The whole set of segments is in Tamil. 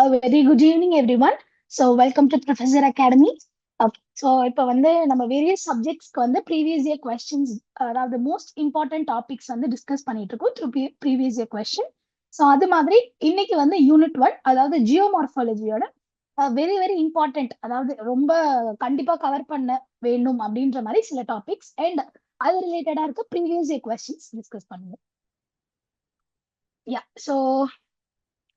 A very good evening, everyone. So, welcome to Professor Academy. Okay. So, இப்போ வந்து நம்ம வேரியஸ் சப்ஜெக்ட்ஸ்க்கு வந்து ப்ரீவியஸ் இயர் கொஸ்டின்ஸ், அதாவது மோஸ்ட் இம்பார்ட்டன்ட் டாபிக்ஸ் வந்து டிஸ்கஸ் பண்ணிட்டு இருக்கோம் through previous year question. So அது மாதிரி இன்னைக்கு வந்து யூனிட் 1, அதாவது ஜியோமார்ஃபாலஜியோட வெரி வெரி இம்பார்ட்டன்ட், அதாவது ரொம்ப கண்டிப்பா கவர் பண்ண வேணும் அப்படின்ற மாதிரி சில டாபிக்ஸ் அண்ட் அது ரிலேட்டடா இருக்க ப்ரீவியஸ் இயர் கொஸ்டின்ஸ் டிஸ்கஸ் பண்ணுவோம். யா ஸோ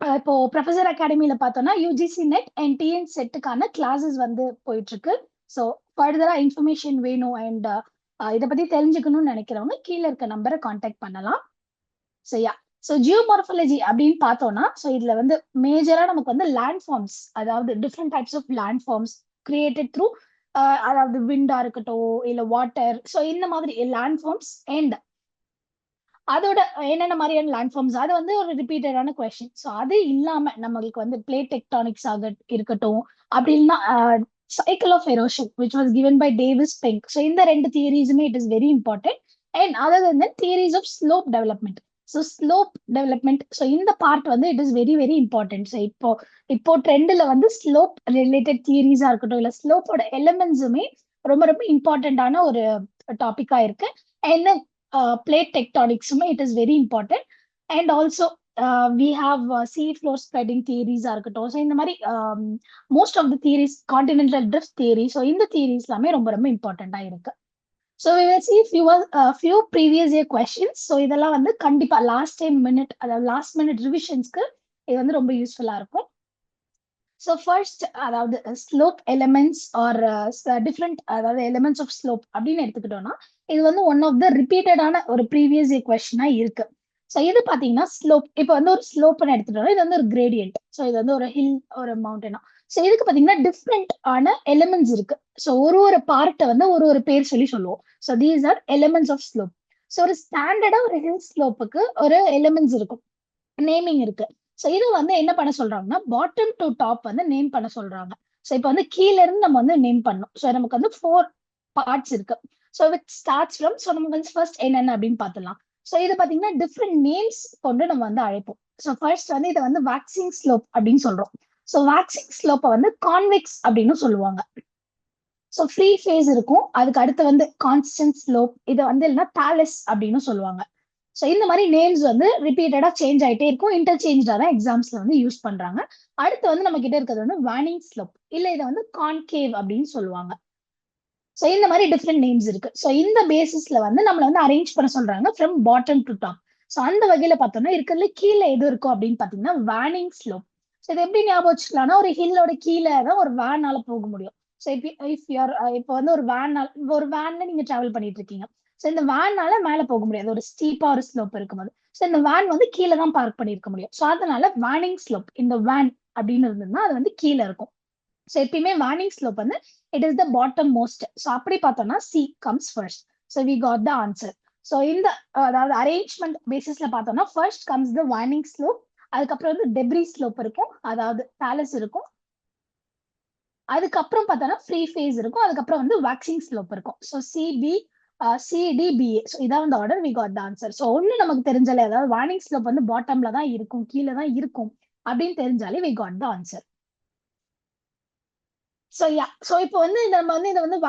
இப்போ ப்ரொஃபசர் அகாடமியில பார்த்தோம்னா யூஜிசி நெட் அண்ட் டிஎன் செட்டுக்கான கிளாஸஸ் வந்து போயிட்டு இருக்கு. ஸோ ஃபர்தரா இன்ஃபர்மேஷன் வேணும் அண்ட் இதை பத்தி தெரிஞ்சுக்கணும்னு நினைக்கிறவங்க கீழே இருக்க நம்பரை கான்டாக்ட் பண்ணலாம். ஸோ யா ஸோ ஜியோமார்ஃபாலஜி அப்படின்னு பார்த்தோம்னா, ஸோ இதுல வந்து மேஜரா நமக்கு வந்து லேண்ட் ஃபார்ம்ஸ், அதாவது different types of landforms created through, அதாவது விண்டா இருக்கட்டும் இல்ல வாட்டர், ஸோ இந்த மாதிரி லேண்ட் ஃபார்ம்ஸ் அண்ட் அதோட என்னென்ன மாதிரியான லேண்ட் ஃபார்ம்ஸ், அது வந்து ஒரு ரிப்பீட்டடான கொஸ்டின். ஸோ அது இல்லாம நம்மளுக்கு வந்து பிளேட் டெக்டானிக்ஸ் இருக்கட்டும், அப்படி இல்லைன்னா cycle of erosion which was given by Davis Penck. So இந்த ரெண்டு தியரிஸுமே it is very important. And other then theories of slope development. So slope development, so இந்த பார்ட் வந்து it is very very important. So இப்போ ட்ரெண்ட்ல வந்து ஸ்லோப் ரிலேட்டட் தியரிஸா இருக்கட்டும் இல்ல ஸ்லோப்போட எலிமெண்ட்ஸுமே ரொம்ப ரொம்ப இம்பார்ட்டன்டான ஒரு டாபிக்கா இருக்கு. And plate tectonics, it is very important. And also we have sea floor spreading theories இருக்கட்டும். ஸோ இந்த மாதிரி most of the theories, continental drift theory, so இந்த தியரிஸ் எல்லாமே ரொம்ப ரொம்ப இம்பார்ட்டண்டா இருக்கு. So we will see few previous year questions. So இதெல்லாம் வந்து கண்டிப்பா லாஸ்ட் மினிட் ரிவிஷன்ஸ்க்கு இது வந்து ரொம்ப யூஸ்ஃபுல்லா இருக்கும். ஸோ ஃபர்ஸ்ட், அதாவது ஸ்லோப் எலிமெண்ட்ஸ் ஆர் டிஃப்ரெண்ட், அதாவது எலிமெண்ட்ஸ் ஆஃப் ஸ்லோப் அப்படின்னு எடுத்துக்கிட்டோம்னா, இது வந்து ஒன் ஆஃப் த ரிப்பீட்டடான ஒரு ப்ரீவியஸ் இயர் கொஸ்டினா இருக்கு. ஸோ இது பாத்தீங்கன்னா ஸ்லோப், இப்போ வந்து ஒரு ஸ்லோப்னு எடுத்துட்டோம்னா இது வந்து ஒரு கிரேடியன்ட். ஸோ இது வந்து ஒரு ஹில், ஒரு மவுண்டனா. ஸோ இதுக்கு பாத்தீங்கன்னா டிஃப்ரெண்ட் ஆன எலிமெண்ட்ஸ் இருக்கு. ஸோ ஒரு பார்ட்டை வந்து ஒரு பேர் சொல்லுவோம். So these are elements of slope. So ஒரு ஸ்டாண்டர்டா ஒரு ஹில் ஸ்லோப்புக்கு ஒரு எலிமெண்ட்ஸ் இருக்கும், நேமிங் இருக்கு. ஸோ இது வந்து என்ன பண்ண சொல்றாங்கன்னா, பாட்டம் டு டாப் வந்து நேம் பண்ண சொல்றாங்க. ஸோ இப்போ வந்து கீழ இருந்து நம்ம வந்து நேம் பண்ணோம். ஸோ நமக்கு வந்து 4 பார்ட்ஸ் இருக்கு. So with starts from, so நம்ம வந்து ஃபர்ஸ்ட் என்னென்ன அப்படின்னு பார்த்துலாம். ஸோ இது பாத்தீங்கன்னா டிஃப்ரெண்ட் நேம்ஸ் கொண்டு நம்ம வந்து அழைப்போம். ஸோ ஃபர்ஸ்ட் வந்து இதை வந்து வேக்சிங் ஸ்லோப் அப்படின்னு சொல்றோம். ஸோ வேக்சிங் ஸ்லோப்பை வந்து கான்வெக்ஸ் அப்படின்னு சொல்லுவாங்க. ஸோ ஃப்ரீ ஃபேஸ் இருக்கும். அதுக்கு அடுத்து வந்து கான்ஸ்டன்ட் ஸ்லோப், இதை வந்து இல்லைன்னா தாலஸ் அப்படின்னு சொல்லுவாங்க. ஸோ இந்த மாதிரி நேம்ஸ் வந்து ரிப்பீட்டடா சேஞ்ச் ஆயிட்டே இருக்கும். இன்டர்சேஞ்சா தான் எக்ஸாம்ஸ்ல வந்து யூஸ் பண்றாங்க. அடுத்து வந்து நம்ம கிட்ட இருக்கிறது வந்து வார்னிங் ஸ்லோப், இல்ல இதை வந்து கான்கேவ் அப்படின்னு சொல்லுவாங்க. ஸோ இந்த மாதிரி டிஃப்ரெண்ட் நேம்ஸ் இருக்கு. ஸோ இந்த பேசிஸ்ல வந்து நம்மள வந்து அரேஞ்ச் பண்ண சொல்றாங்க from bottom to top. So அந்த வகையில பார்த்தோம்னா இருக்கிறதுல கீழே எது இருக்கும் அப்படின்னு பாத்தீங்கன்னா வார்னிங் ஸ்லோப். ஸோ இது எப்படி ஞாபகம் வச்சுக்கலாம்னா, ஒரு ஹில்லோட கீழே தான் ஒரு வேனால போக முடியும். ஸோ இப்போ வந்து ஒரு வேன்ல நீங்க டிராவல் பண்ணிட்டு இருக்கீங்க. ஸோ இந்த வேன்னால மேல போக முடியாது, ஒரு ஸ்டீப்பா ஒரு ஸ்லோப் இருக்கும்போது. ஸோ இந்த வேன் வந்து கீழே தான் பார்க் பண்ணிருக்க முடியும். ஸோ அதனால வேனிங் ஸ்லோப், இந்த வேன் அப்படின்னு இருந்ததுன்னா அது வந்து கீழே இருக்கும். ஸோ எப்பயுமே வார்னிங் ஸ்லோப் வந்து it is the bottom most. So அப்படி பார்த்தோம்னா C comes first. So we got the answer. So இந்த அதாவது அரேஞ்ச்மெண்ட் பேசிஸ்ல பார்த்தோம்னா ஃபர்ஸ்ட் கம்ஸ் த வார்னிங் ஸ்லோப். அதுக்கப்புறம் வந்து டெப்ரி ஸ்லோப் இருக்கும், அதாவது தாலஸ் இருக்கும். அதுக்கப்புறம் பார்த்தோம்னா ஃப்ரீ ஃபேஸ் இருக்கும். அதுக்கப்புறம் வந்து வேக்சிங் ஸ்லோப் இருக்கும். So CDBA. ஸோ இதான் வந்து order. We got the answer. So ஒன்னு நமக்கு தெரிஞ்சாலே, அதாவது வார்னிங் ஸ்லோப் வந்து பாட்டம்ல தான் இருக்கும், கீழே தான் இருக்கும் அப்படின்னு தெரிஞ்சாலே we got the answer. So yeah so இப்போ வந்து நம்ம வந்து இதை வந்து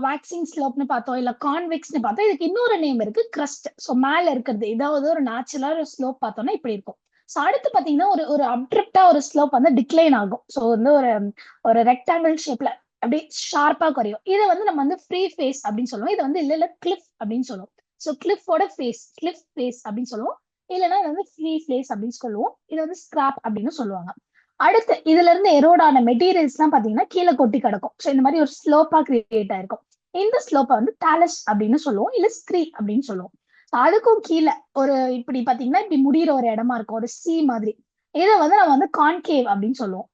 வேக்சிங் ஸ்லோப்னு பார்த்தோம், இல்ல கான்வெக்ஸ்னு பார்த்தோம். இதுக்கு இன்னொரு நேம் இருக்கு, கிரஸ்ட். ஸோ மேல இருக்கிறது ஏதாவது ஒரு நேச்சுரல் ஸ்லோப் பார்த்தோம்னா இப்படி இருக்கும். ஸோ அடுத்து பாத்தீங்கன்னா ஒரு அப்ட்ரிப்டா ஒரு ஸ்லோப் வந்து டிக்ளைன் ஆகும். ஸோ வந்து ஒரு ரெக்டாங்கிள் ஷேப்ல அப்படியே ஷார்ப்பா குறையும். இதை வந்து நம்ம வந்து ஃப்ரீ ஃபேஸ் அப்படின்னு சொல்லுவோம். இது வந்து இல்ல கிளிஃப் அப்படின்னு சொல்லுவோம். ஸோ கிளிஃபோட கிளிஃப் ஃபேஸ் அப்படின்னு சொல்லுவோம். இல்லைன்னா இது வந்து ஃப்ரீ ஃபேஸ் அப்படின்னு சொல்லுவோம். இது வந்து ஸ்கிராப் அப்படின்னு சொல்லுவாங்க. அடுத்து இதுல இருந்து எரோடான மெட்டீரியல்ஸ் எல்லாம் பாத்தீங்கன்னா கீழே கொட்டி கிடக்கும். ஸோ இந்த மாதிரி ஒரு ஸ்லோப்பா கிரியேட் ஆயிருக்கும். இந்த ஸ்லோப்பை வந்து தாலஸ் அப்படின்னு சொல்லுவோம், இல்ல ஸ்க்ரீ அப்படின்னு சொல்லுவோம். அதுக்கும் கீழே ஒரு இப்படி பாத்தீங்கன்னா இப்படி முடிகிற ஒரு இடமா இருக்கும், ஒரு சி மாதிரி. இதை வந்து நம்ம வந்து கான்கேவ் அப்படின்னு சொல்லுவோம்.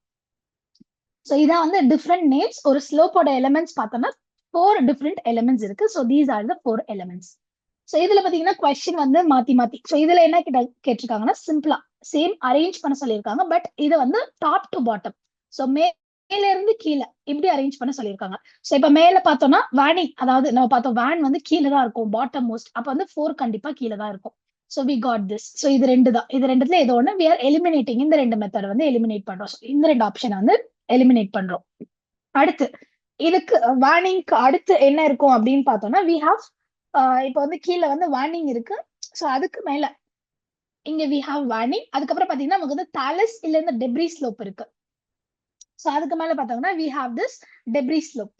ஸோ இதான் வந்து டிஃப்ரெண்ட் நேம்ஸ். ஒரு ஸ்லோப்போட எலிமெண்ட்ஸ் பார்த்தோம்னா 4 டிஃப்ரெண்ட் எலிமெண்ட்ஸ் இருக்கு. So these R the 4 elements. So இதுல பாத்தீங்கன்னா கொஸ்டின் வந்து மாத்தி. ஸோ இதுல என்ன கேட்டிருக்காங்கன்னா, சிம்பிளா சேம் அரேஞ்ச் பண்ண சொல்லியிருக்காங்க. பட் இதை வந்து டாப் டு பாட்டம், ஸோ மேல இருந்து கீழே இப்படி அரேஞ்ச் பண்ண சொல்லியிருக்காங்க. ஸோ இப்ப மேல பார்த்தோம்னா வேனிங், அதாவது நம்ம பார்த்தோம் வேன் வந்து கீழே தான் இருக்கும், பாட்டம் மோஸ்ட். அப்ப வந்து 4 கண்டிப்பா கீழே தான் இருக்கும். So we got this. So இது ரெண்டு தான். இது ரெண்டுத்துல ஏதோ ஒண்ணு we are eliminating. இந்த ரெண்டு மெத்தட் வந்து எலிமினேட் பண்றோம். So இந்த ரெண்டு ஆப்ஷனை வந்து எலிமினேட் பண்றோம். அடுத்து இதுக்கு வார்னிங்க்கு அடுத்து என்ன இருக்கும் அப்படின்னு பார்த்தோம்னா we have இப்போ வந்து கீழே வந்து வார்னிங் இருக்கு. ஸோ அதுக்கு மேல இங்க we have வார்னிங். அதுக்கப்புறம் பாத்தீங்கன்னா நமக்கு வந்து தாலஸ் இல்ல இந்த டெப்ரி ஸ்லோப் இருக்கு. ஸோ அதுக்கு மேல பார்த்தோம்னா we have this debris slope.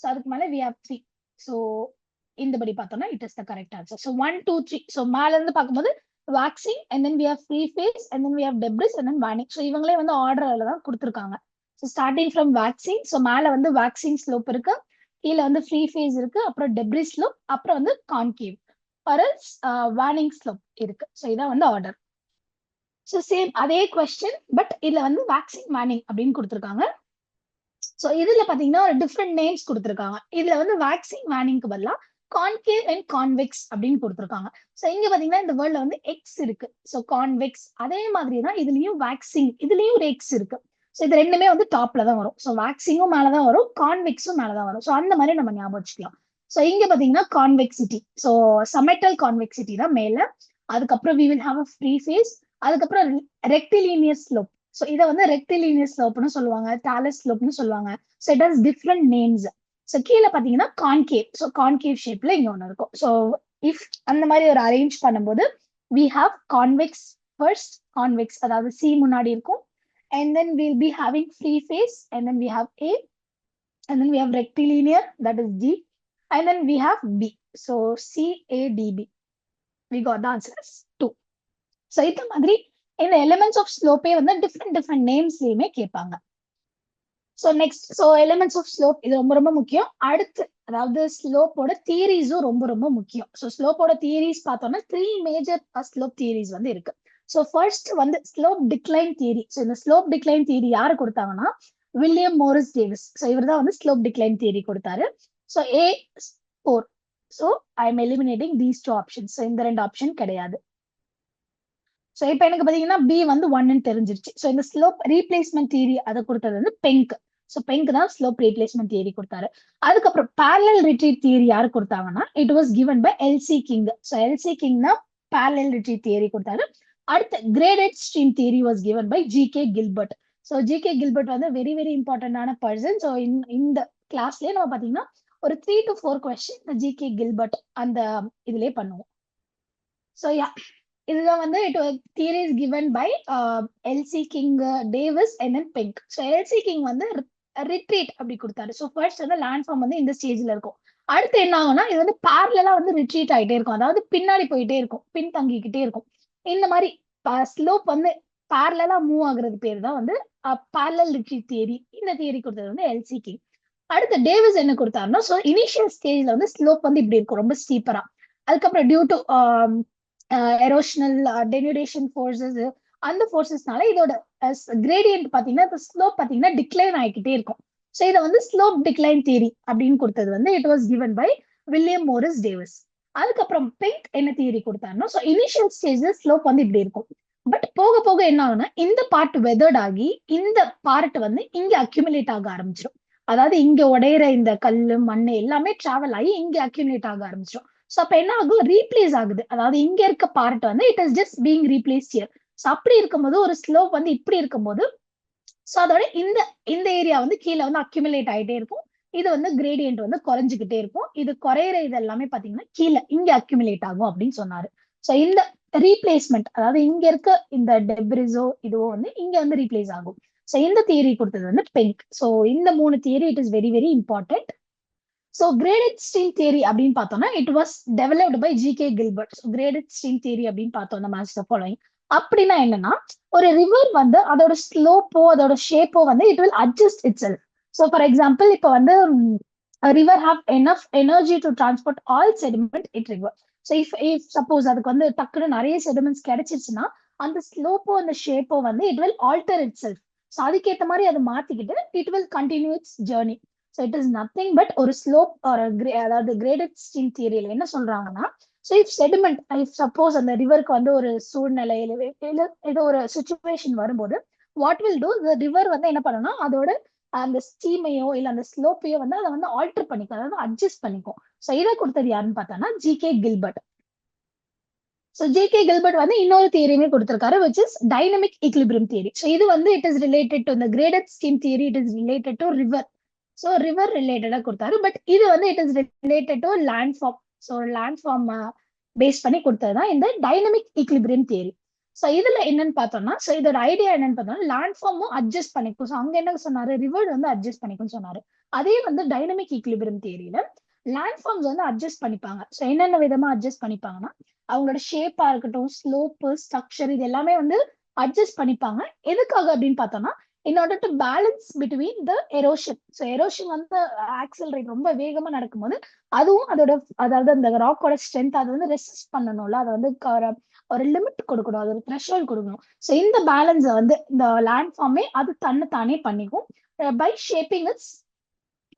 So அதுக்கு மேல we have 3. ஸோ இந்தபடி பார்த்தோம்னா it is the correct answer. So 1 2 3. So மேல இருந்து பார்க்கும்போது waxing and then we have free phase and then we have debris and then warning. So இவங்களே வந்து ஆர்டர்ல தான் கொடுத்துருக்காங்க. So starting from waxing. So மேல வந்து waxing ஸ்லோப் இருக்கு, கீழே வந்து ஃப்ரீ ஃபேஸ் இருக்கு, அப்புறம் debris ஸ்லோப், அப்புறம் வந்து கான்கேவ் ஆர் warning ஸ்லோப் இருக்கு. ஸோ இதான் வந்து ஆர்டர். ஸோ சேம் அதே கொஸ்டின் பட் இதுல வந்து waxing warning அப்படின்னு கொடுத்துருக்காங்க. ஸோ இதுல பாத்தீங்கன்னா ஒரு டிஃப்ரெண்ட் நேம்ஸ் கொடுத்துருக்காங்க. இதுல வந்து waxing warningக்கு பதிலா கான்கேவ் அண்ட் கான்வெக்ஸ் அப்படின்னு கொடுத்துருக்காங்க. ஸோ இங்க பாத்தீங்கன்னா இந்த வேர்ல்ட்ல வந்து எக்ஸ் இருக்கு. ஸோ கான்வெக்ஸ் அதே மாதிரி தான் இதுலயும் waxing, இதுலயும் ஒரு எக்ஸ் இருக்கு. ஸோ இது ரெண்டுமே வந்து டாப்ல தான் வரும். ஸோ waxingம் மேலதான் வரும், கான்வெக்ஸும் மேலதான் வரும். ஸோ அந்த மாதிரி நம்ம ஞாபகம் வச்சுக்கலாம். ஸோ இங்க பாத்தீங்கன்னா கான்வெக்சிட்டி, ஸோ சமெட்டல் கான்வெக்சிட்டி தான் மேல. அதுக்கப்புறம் we will have a free phase. அதுக்கப்புறம் ரெக்டிலீனியர் ஸ்லோப். ஸோ இதை வந்து ரெக்டிலீனியர் ஸ்லோப்னு சொல்லுவாங்க, தாலஸ் ஸ்லோப்னு சொல்லுவாங்க. So it has different names. So கீழே பாத்தீங்கன்னா கான்கேவ். ஸோ கான்கேவ் ஷேப்ல இங்க ஒன்று இருக்கும். ஸோ இஃப் அந்த மாதிரி ஒரு அரேஞ்ச் பண்ணும்போது we have convex first, convex அதாவது C முன்னாடி இருக்கும், and then we'll be having free face, and then we have A, and then we have rectilinear, that is D, and then we have B. So CADB. We got the answer as 2. So இந்த மாதிரி இந்த எலிமெண்ட்ஸ் ஆஃப் ஸ்லோப்பே வந்து டிஃப்ரெண்ட் நேம்ஸ்லயுமே கேட்பாங்க. So next, so elements of slope இது ரொம்ப ரொம்ப முக்கியம். அடுத்து அதாவது ஸ்லோப்போட தியரிஸும் ரொம்ப ரொம்ப முக்கியம். ஸோ ஸ்லோப்போட தியரிஸ் பார்த்தோம்னா 3 மேஜர் ஸ்லோப் தியரிஸ் வந்து இருக்கு. ஸோ ஃபர்ஸ்ட் வந்து ஸ்லோப் டிக்ளைன் தியரி. ஸோ இந்த ஸ்லோப் டிக்ளைன் தியரி யாரு கொடுத்தாங்கன்னா வில்லியம் மோரிஸ் டேவிஸ். ஸோ இவர் தான் வந்து ஸ்லோப் டிக்ளைன் தியரி கொடுத்தாரு. So A4. So I am eliminating these 2 options. So இந்த 2 ஆப்ஷன் கிடையாது. ஸோ இப்போ எனக்கு பார்த்தீங்கன்னா பி வந்து 1ன்னு தெரிஞ்சிருச்சு. ஸோ இந்த ஸ்லோப் ரீப்ளேஸ்மெண்ட் தியரி அதை கொடுத்தது வந்து பெங்க். ஸோ பெங்க் தான் ஸ்லோப் ரீப்ளேஸ்மெண்ட் தியரி கொடுத்தாரு. அதுக்கப்புறம் parallel retreat தியரி யாரு கொடுத்தாங்கன்னா it was given by LC King. So LC King தான் parallel retreat தியரி கொடுத்தாரு. அடுத்து graded stream theory was given by GK Gilbert. So GK Gilbert வந்து வெரி வெரி இம்பார்ட்டன்டான பர்சன். ஸோ இந்த கிளாஸ்லயே நம்ம பார்த்தீங்கன்னா ஒரு 3 to 4 கொஸ்டின் இந்த ஜிகே கில்பர்ட் அந்த இதுலயே பண்ணுவோம். ஸோ யா, இதுதான் வந்து theories given by LC King, Davis and then Penck. So LC King வந்து ரிட்ரீட் அப்படி கொடுத்தாரு. ஸோ ஃபர்ஸ்ட் வந்து லேண்ட் ஃபார்ம் வந்து இந்த ஸ்டேஜ்ல இருக்கும். அடுத்து என்ன ஆகும்னா இது வந்து பேரலா வந்து ரிட்ரீட் ஆகிட்டே இருக்கும், அதாவது பின்னாடி போயிட்டே இருக்கும், பின் தங்கிக்கிட்டே இருக்கும். இந்த மாதிரி ஸ்லோப் வந்து பேரலா மூவ் ஆகுறது பேர் தான் வந்து பேரலல் ரிட்ரீட் தியரி. இந்த தியரி கொடுத்தது வந்து எல்சி கிங். அடுத்து டேவிஸ் என்ன கொடுத்தாருன்னா ஸோ இனிஷியல் ஸ்டேஜ்ல வந்து ஸ்லோப் வந்து இப்படி இருக்கும், ரொம்ப ஸ்டீப்பரா. அதுக்கப்புறம் டியூ டு எரோஷனல் டெனியூடேஷன் ஃபோர்ஸஸ், அந்த ஃபோர்ஸஸ்னால இதோட கிரேடியன்ட் பாத்தீங்கன்னா இப்போ ஸ்லோப் பாத்தீங்கன்னா டிக்ளைன் ஆகிக்கிட்டே இருக்கும். ஸோ இதை வந்து ஸ்லோப் டிக்ளைன் தியரி அப்படின்னு கொடுத்தது வந்து it was given by William Morris Davis. அதுக்கப்புறம் பெங்க் என்ன தியரி கொடுத்தாருன்னா ஸோ இனிஷியல் ஸ்டேஜ்ல ஸ்லோப் வந்து இப்படி இருக்கும், பட் போக போக என்ன ஆகும்னா இந்த பார்ட் வெதர்ட் ஆகி இந்த பார்ட் வந்து இங்க அக்யூமுலேட் ஆக ஆரம்பிச்சிடும். அதாவது இங்க உடையிற இந்த கல்லு மண்ணு எல்லாமே டிராவல் ஆகி இங்க அக்யூமுலேட் ஆக ஆரம்பிச்சிடும். ஸோ அப்ப என்ன ஆகும், ரீப்ளேஸ் ஆகுது. அதாவது இங்க இருக்க பார்ட் வந்து it is just being replace here. So அப்படி இருக்கும்போது ஒரு ஸ்லோப் வந்து இப்படி இருக்கும்போது ஸோ அதோட இந்த இந்த ஏரியா வந்து கீழே வந்து அக்யூமுலேட் ஆகிட்டே இருக்கும். இது வந்து கிரேடியன்ட் வந்து குறைஞ்சிக்கிட்டே இருக்கும். இது குறையிற இது எல்லாமே பாத்தீங்கன்னா கீழே இங்க அக்யூமுலேட் ஆகும் அப்படின்னு சொன்னாரு. ஸோ இந்த ரீப்ளேஸ்மெண்ட் அதாவது இங்க இருக்க இந்த டெப்ரிஸோ இதுவோ வந்து இங்க வந்து ரீப்ளேஸ் ஆகும். ஸோ இந்த தியரி கொடுத்தது வந்து பெங்க். ஸோ இந்த 3 theory it is very very important. So graded stream theory அப்படின்னு பார்த்தோம்னா it was developed by G K Gilbert. So graded stream theory அப்படின்னு பார்த்தோம் அந்த மேட்ச் ஃபாலோயிங். அப்படின்னா என்னன்னா ஒரு ரிவர் வந்து அதோட ஸ்லோப்போ அதோட ஷேப்போ வந்து it will adjust it self. So for example இப்போ வந்து river have enough energy to transport all sediment it river. So if suppose அதுக்கு வந்து டக்குன்னு நிறைய செடிமெண்ட்ஸ் கிடைச்சிருச்சுன்னா அந்த ஸ்லோப்போ அந்த ஷேப்போ வந்து it will alter itself. So அதுக்கேற்ற மாதிரி அதை மாத்திக்கிட்டு it will continue its journey. So it is nothing but ஒரு ஸ்லோப் ஒரு அதாவது கிரேடட் ஸ்ட்ரீம் தியரியில என்ன சொல்றாங்கன்னா so if sediment if suppose அந்த ரிவருக்கு வந்து ஒரு சூழ்நிலையில ஏதோ ஒரு சுச்சுவேஷன் வரும்போது what will do the river வந்து என்ன பண்ணணும்னா அதோட அந்த ஸ்டீமையோ இல்ல அந்த ஸ்லோப்பையோ வந்து அதை வந்து ஆல்டர் பண்ணிக்கும், அதாவது அட்ஜஸ்ட் பண்ணிக்கும். ஸோ இதை கொடுத்தது யாருன்னு பார்த்தோம்னா G K Gilbert. So J K Gilbert வந்து இன்னொரு தியரியுமே கொடுத்திருக்காரு which is dynamic equilibrium theory. So இது வந்து இட் இஸ் ரிலேட்டட் டு இந்த graded scheme theory, it is related to river. So river ரிலேட்டடா கொடுத்தாரு. பட் இது வந்து it is related to landform. So landform base பண்ணி கொடுத்ததுதான் இந்த டைனமிக் ஈக்லிபிரியம் தியரி. ஸோ இதுல என்னன்னு பார்த்தோம்னா, ஸோ இதோட ஐடியா என்னன்னு பார்த்தோம்னா லேண்ட் ஃபார்மும் அட்ஜஸ்ட் பண்ணிக்கும். ஸோ அங்க என்ன சொன்னாரு, ரிவர் வந்து அட்ஜஸ்ட் பண்ணிக்கும்னு சொன்னாரு. அதே வந்து டைனமிக் ஈக்லிபிரியம் தியரியில லேண்ட் ஃபார்ம்ஸ் வந்து அட்ஜஸ்ட் பண்ணிப்பாங்க. ஸோ என்னென்ன விதமா அட்ஜஸ்ட் பண்ணிப்பாங்கன்னா, அவங்களோட ஷேப்பா இருக்கட்டும், ஸ்லோப்பு, ஸ்ட்ரக்சர், இது எல்லாமே வந்து அட்ஜஸ்ட் பண்ணிப்பாங்க. எதுக்காக அப்படின்னு பார்த்தோம்னா, in order to balance between the erosion. So erosion வந்து ஆக்சலரேட் ரொம்ப வேகமா நடக்கும்போது அதுவும் அதோட, அதாவது அந்த ராக்கோட ஸ்ட்ரென்த் அதை வந்து ரெசிஸ்ட் பண்ணணும்ல, அதை வந்து ஒரு லிமிட் கொடுக்கணும், அது ஒரு த்ரெஷ்ஹோல்ட் கொடுக்கணும். ஸோ இந்த பேலன்ஸை வந்து இந்த லேண்ட் ஃபார்மே அது தன்னைத்தானே பண்ணிக்கும் பை ஷேப்பிங் இட்ஸ்,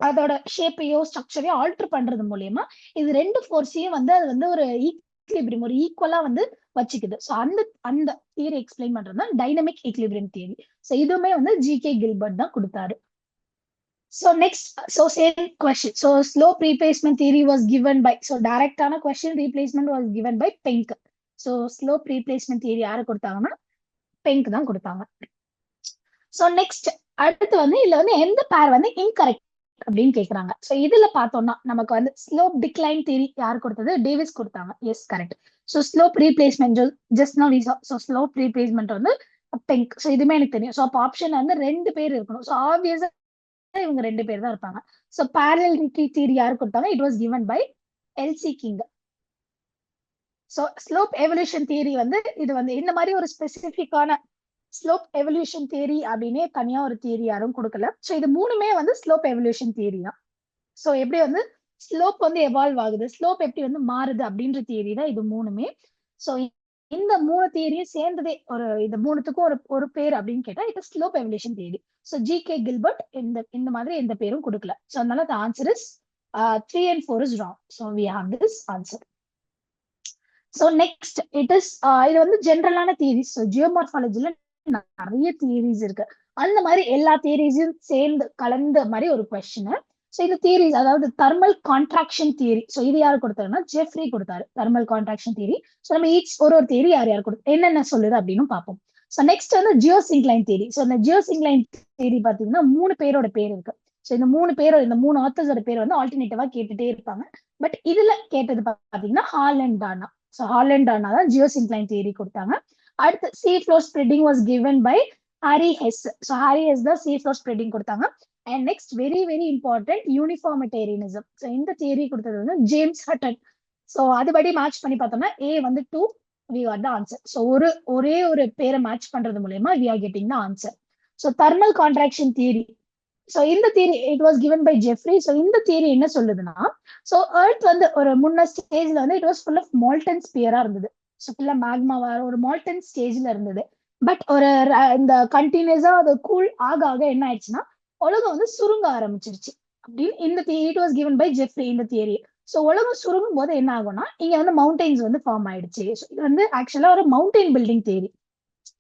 அதோட ஷேப்பையோ ஸ்ட்ரக்சரையோ ஆல்டர் பண்றது மூலியமா இது ரெண்டு ஃபோர்ஸையும் வந்து அது வந்து ஒரு ஈக்லிபிரியம், ஒரு ஈக்குவலா வந்து வச்சுக்குது. ஸோ அந்த அந்த தியரி எக்ஸ்பிளைன் பண்றது தான் டைனமிக் ஈக்லிபிரியம் தியரி. ஸோ இதுவுமே வந்து ஜிகே கில்பர்ட் தான் கொடுத்தாரு. So next, so same question. So slope replacement theory was given by, so direct ஆன question replacement was given by Penck. So slope replacement theory யாரு கொடுத்தாங்கன்னா Penck தான் கொடுத்தாங்க. So next, அடுத்து வந்து இதுல வந்து எந்த பேர் வந்து இன்கரெக்ட் அப்படின்னு கேக்குறாங்க. சோ இதுல பார்த்தோம்னா நமக்கு வந்து ஸ்லோப் டிக்ளைன் தியரி யார் கொடுத்தது, டேவிஸ் கொடுத்தாங்க. Yes, correct. So slope replacement just now we saw. So slope replacement வந்து பெங்க். சோ இதுமே எனக்கு தெரியும். சோ அப்ப ஆப்ஷன் வந்து ரெண்டு பேர் இருக்கணும். சோ ஆப்வியஸா இவங்க ரெண்டு பேர் தான் இருப்பாங்க. சோ parallelity தியரி யார் கொடுத்தாங்க, it was given by LC king. So slope evolution theory வந்து இது வந்து இந்த மாதிரி ஒரு ஸ்பெசிபிக்கான ஸ்லோப் எவல்யூஷன் தியரி அப்படின்னே தனியா ஒரு தியரி யாரும் கொடுக்கல. சோ இது மூணுமே வந்து ஸ்லோப் எவல்யூஷன் தியரி தான். சோ எப்படி வந்து ஸ்லோப் வந்து எவால்வ் ஆகுது, ஸ்லோப் எப்படி வந்து மாறுது அப்படின்ற தியரி தான் இது மூணுமே. சோ இந்த மூணு தியரியும் சேர்ந்ததே ஒரு, இந்த மூணுத்துக்கும் ஒரு ஒரு பேர் அப்படின்னு கேட்டா இது slope evolution theory. So GK Gilbert இந்த மாதிரி எந்த பேரும் கொடுக்கல. சோ அதனால the answer is 3 and 4 is wrong. So we have this answer. So next it is இது வந்து ஜெனரலான தியரிஸ். ஸோ ஜியோமார்பாலஜில நிறைய தியரிஸ் இருக்கு. அந்த மாதிரி எல்லா தியரிஸையும் சேர்ந்து கலந்த மாதிரி ஒரு கொஸ்டின். ஸோ இந்த தியரிஸ், அதாவது தெர்மல் கான்ட்ராக்ஷன் தியரி. ஸோ இது யாரு கொடுத்தாருன்னா ஜெஃப்ரி கொடுத்தாரு, தெர்மல் கான்ட்ராக்ஷன் தியரி. ஸோ நம்ம ஈச் ஒரு தியரி யார் யார் கொடுத்து என்னென்ன சொல்லுது அப்படின்னு பார்ப்போம். ஸோ நெக்ஸ்ட் வந்து ஜியோசிங்க்ளைன் தியரி. ஸோ இந்த ஜியோசிங்க்ளைன் தியரி பாத்தீங்கன்னா மூணு பேரோட பேர் இருக்கு. ஸோ இந்த மூணு பேரோட, இந்த மூணு ஆத்தர்ஸோட பேர் வந்து ஆல்டர்னேட்டிவா கேட்டுட்டே இருப்பாங்க. பட் இதுல கேட்டது பாத்தீங்கன்னா Hall and Dana. So Hall and Dana தான் ஜியோசிங்க்ளைன் தியரி கொடுத்தாங்க. அடுத்து sea floor spreading was given by Harry Hess. So Harry Hess தான் சி ஃப்ளோர் ஸ்ப்ரெட்டிங் கொடுத்தாங்க. And next very very important uniformitarianism. So இந்த தியரி கொடுத்தது வந்து ஜேம்ஸ் ஹட்டன். ஸோ அதுபடி மேட்ச் பண்ணி பார்த்தோம்னா ஏ வந்து 2, we got the answer. So ஒரே ஒரு பேரை மேட்ச் பண்றது மூலமா we are getting the answer. So thermal contraction theory. So இந்த theory it was given by Jeffrey. So இந்த தியரி என்ன சொல்லுதுன்னா, ஸோ எர்த் வந்து ஒரு முன்ன ஸ்டேஜ்ல வந்து it was full of molten ஸ்பியரா இருந்தது. ஸோ ஃபுல்லா மேக்மாவா ஒரு மால்டன் ஸ்டேஜ்ல இருந்தது. பட் ஒரு இந்த கண்டினியூஸா அது கூல் ஆக ஆக என்ன ஆயிடுச்சுன்னா உலகம் வந்து சுருங்க ஆரம்பிச்சிருச்சு அப்படின்னு இந்த it was given by Jeffrey இந்த தியரி. ஸோ உலகம் சுருங்கும் போது என்ன ஆகும்னா இங்க வந்து மவுண்டைன்ஸ் வந்து ஃபார்ம் ஆயிடுச்சு. இது வந்து ஆக்சுவலா ஒரு mountain building theory.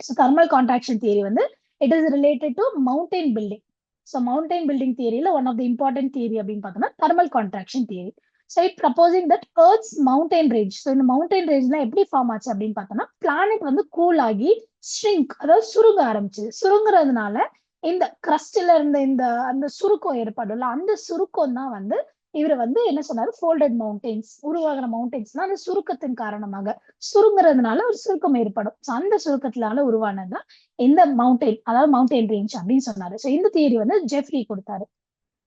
So thermal contraction theory வந்து it is related to mountain building. So mountain building தியரியில one of the important theory அப்படின்னு பார்த்தோம்னா thermal contraction theory. So it proposing that earth's mountain range. So இந்த மவுண்டைன் ரேஞ்ச்லாம் எப்படி ஃபார்ம் ஆச்சு அப்படின்னு பார்த்தோம்னா பிளானட் வந்து கூல் ஆகி ஷ்ரிங்க், அதாவது சுருங்க ஆரம்பிச்சு. சுருங்குறதுனால இந்த கிரஸ்ட்ல இருந்த இந்த அந்த சுருக்கம் ஏற்படும்ல, அந்த சுருக்கம் தான் வந்து இவர் வந்து என்ன சொன்னாரு, ஃபோல்டட் மவுண்டைன்ஸ் உருவாகிற மவுண்டைன்ஸ்லாம் அந்த சுருக்கத்தின் காரணமாக சுருங்குறதுனால ஒரு சுருக்கம் ஏற்படும். ஸோ அந்த சுருக்கத்தினால உருவானதுதான் இந்த மவுண்டைன், அதாவது மவுண்டைன் ரேஞ்ச் அப்படின்னு சொன்னாரு. ஸோ இந்த தியரி வந்து ஜெஃப்ரி கொடுத்தாரு.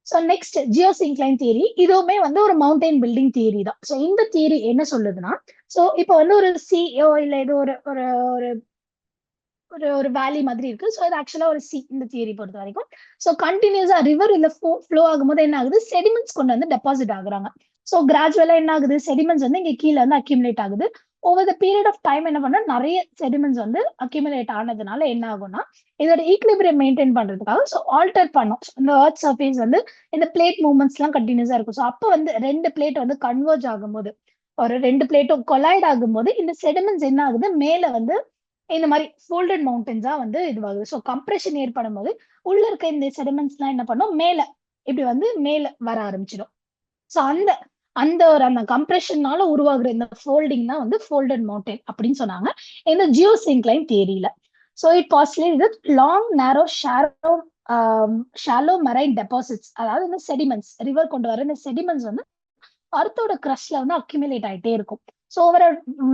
So next geosyncline theory. இதுவுமே வந்து ஒரு மவுண்டைன் பில்டிங் தியரி தான். ஸோ இந்த தியரி என்ன சொல்லுதுன்னா, ஸோ இப்போ வந்து ஒரு சிஓ இல்ல ஏதோ ஒரு ஒரு ஒரு ஒரு வேலி மாதிரி இருக்கு. ஸோ இது ஆக்சுவலா ஒரு சி இந்த தியரி பொறுத்த வரைக்கும். ஸோ கண்டினியூஸா ரிவர் இல்ல ஃப்ளோ ஆகும்போது என்ன ஆகுது, செடிமெண்ட்ஸ் கொண்டு வந்து டெபாசிட் ஆகுறாங்க. ஸோ கிராஜுவலா என்ன ஆகுது, செடிமெண்ட்ஸ் வந்து இங்க கீழே வந்து அக்யூமுலேட் ஆகுது. Over the period of time என்ன பண்ணா நிறைய செடிமெண்ட்ஸ் வந்து அக்யூமுலேட் ஆனதுனால என்ன ஆகும்னா இதோட ஈக்லிபிரியம் மெயின்டைன் பண்றதுக்காக ஸோ ஆல்டர் பண்ணும். இந்த எர்த் சர்ஃபேஸ் வந்து இந்த பிளேட் மூவ்மெண்ட்ஸ் எல்லாம் கண்டினியூஸா இருக்கும். ஸோ அப்போ வந்து ரெண்டு பிளேட் வந்து கன்வர்ஜ் ஆகும்போது, ஒரு ரெண்டு பிளேட்டும் கொலைட் ஆகும்போது இந்த செடிமெண்ட்ஸ் என்ன ஆகுது, மேல வந்து இந்த மாதிரி ஃபோல்டட் மவுண்டன்ஸா வந்து இதுவாகுது. ஸோ கம்ப்ரெஷன் ஏற்படும் போது உள்ள இருக்க இந்த செடிமெண்ட்ஸ் எல்லாம் என்ன பண்ணும், மேல இப்படி வந்து மேல வர ஆரம்பிச்சிடும். ஸோ அந்த அந்த கம்ப்ரெஷன்னால உருவாகுற இந்த ஃபோல்டிங் தான் வந்து ஃபோல்டட் மவுண்டன் அப்படின்னு சொன்னாங்க இந்த ஜியோசிங்க்ளைன் தியரியில. ஸோ இட் பாசிலேட் வித் லாங் நேரோ ஷாலோ மெரைன் டெபாசிட்ஸ், அதாவது இந்த செடிமெண்ட்ஸ் ரிவர் கொண்டு வர இந்த செடிமெண்ட்ஸ் வந்து அர்த்தோட கிரஸ்ட்ல வந்து அக்யூமுலேட் ஆயிட்டே இருக்கும். So over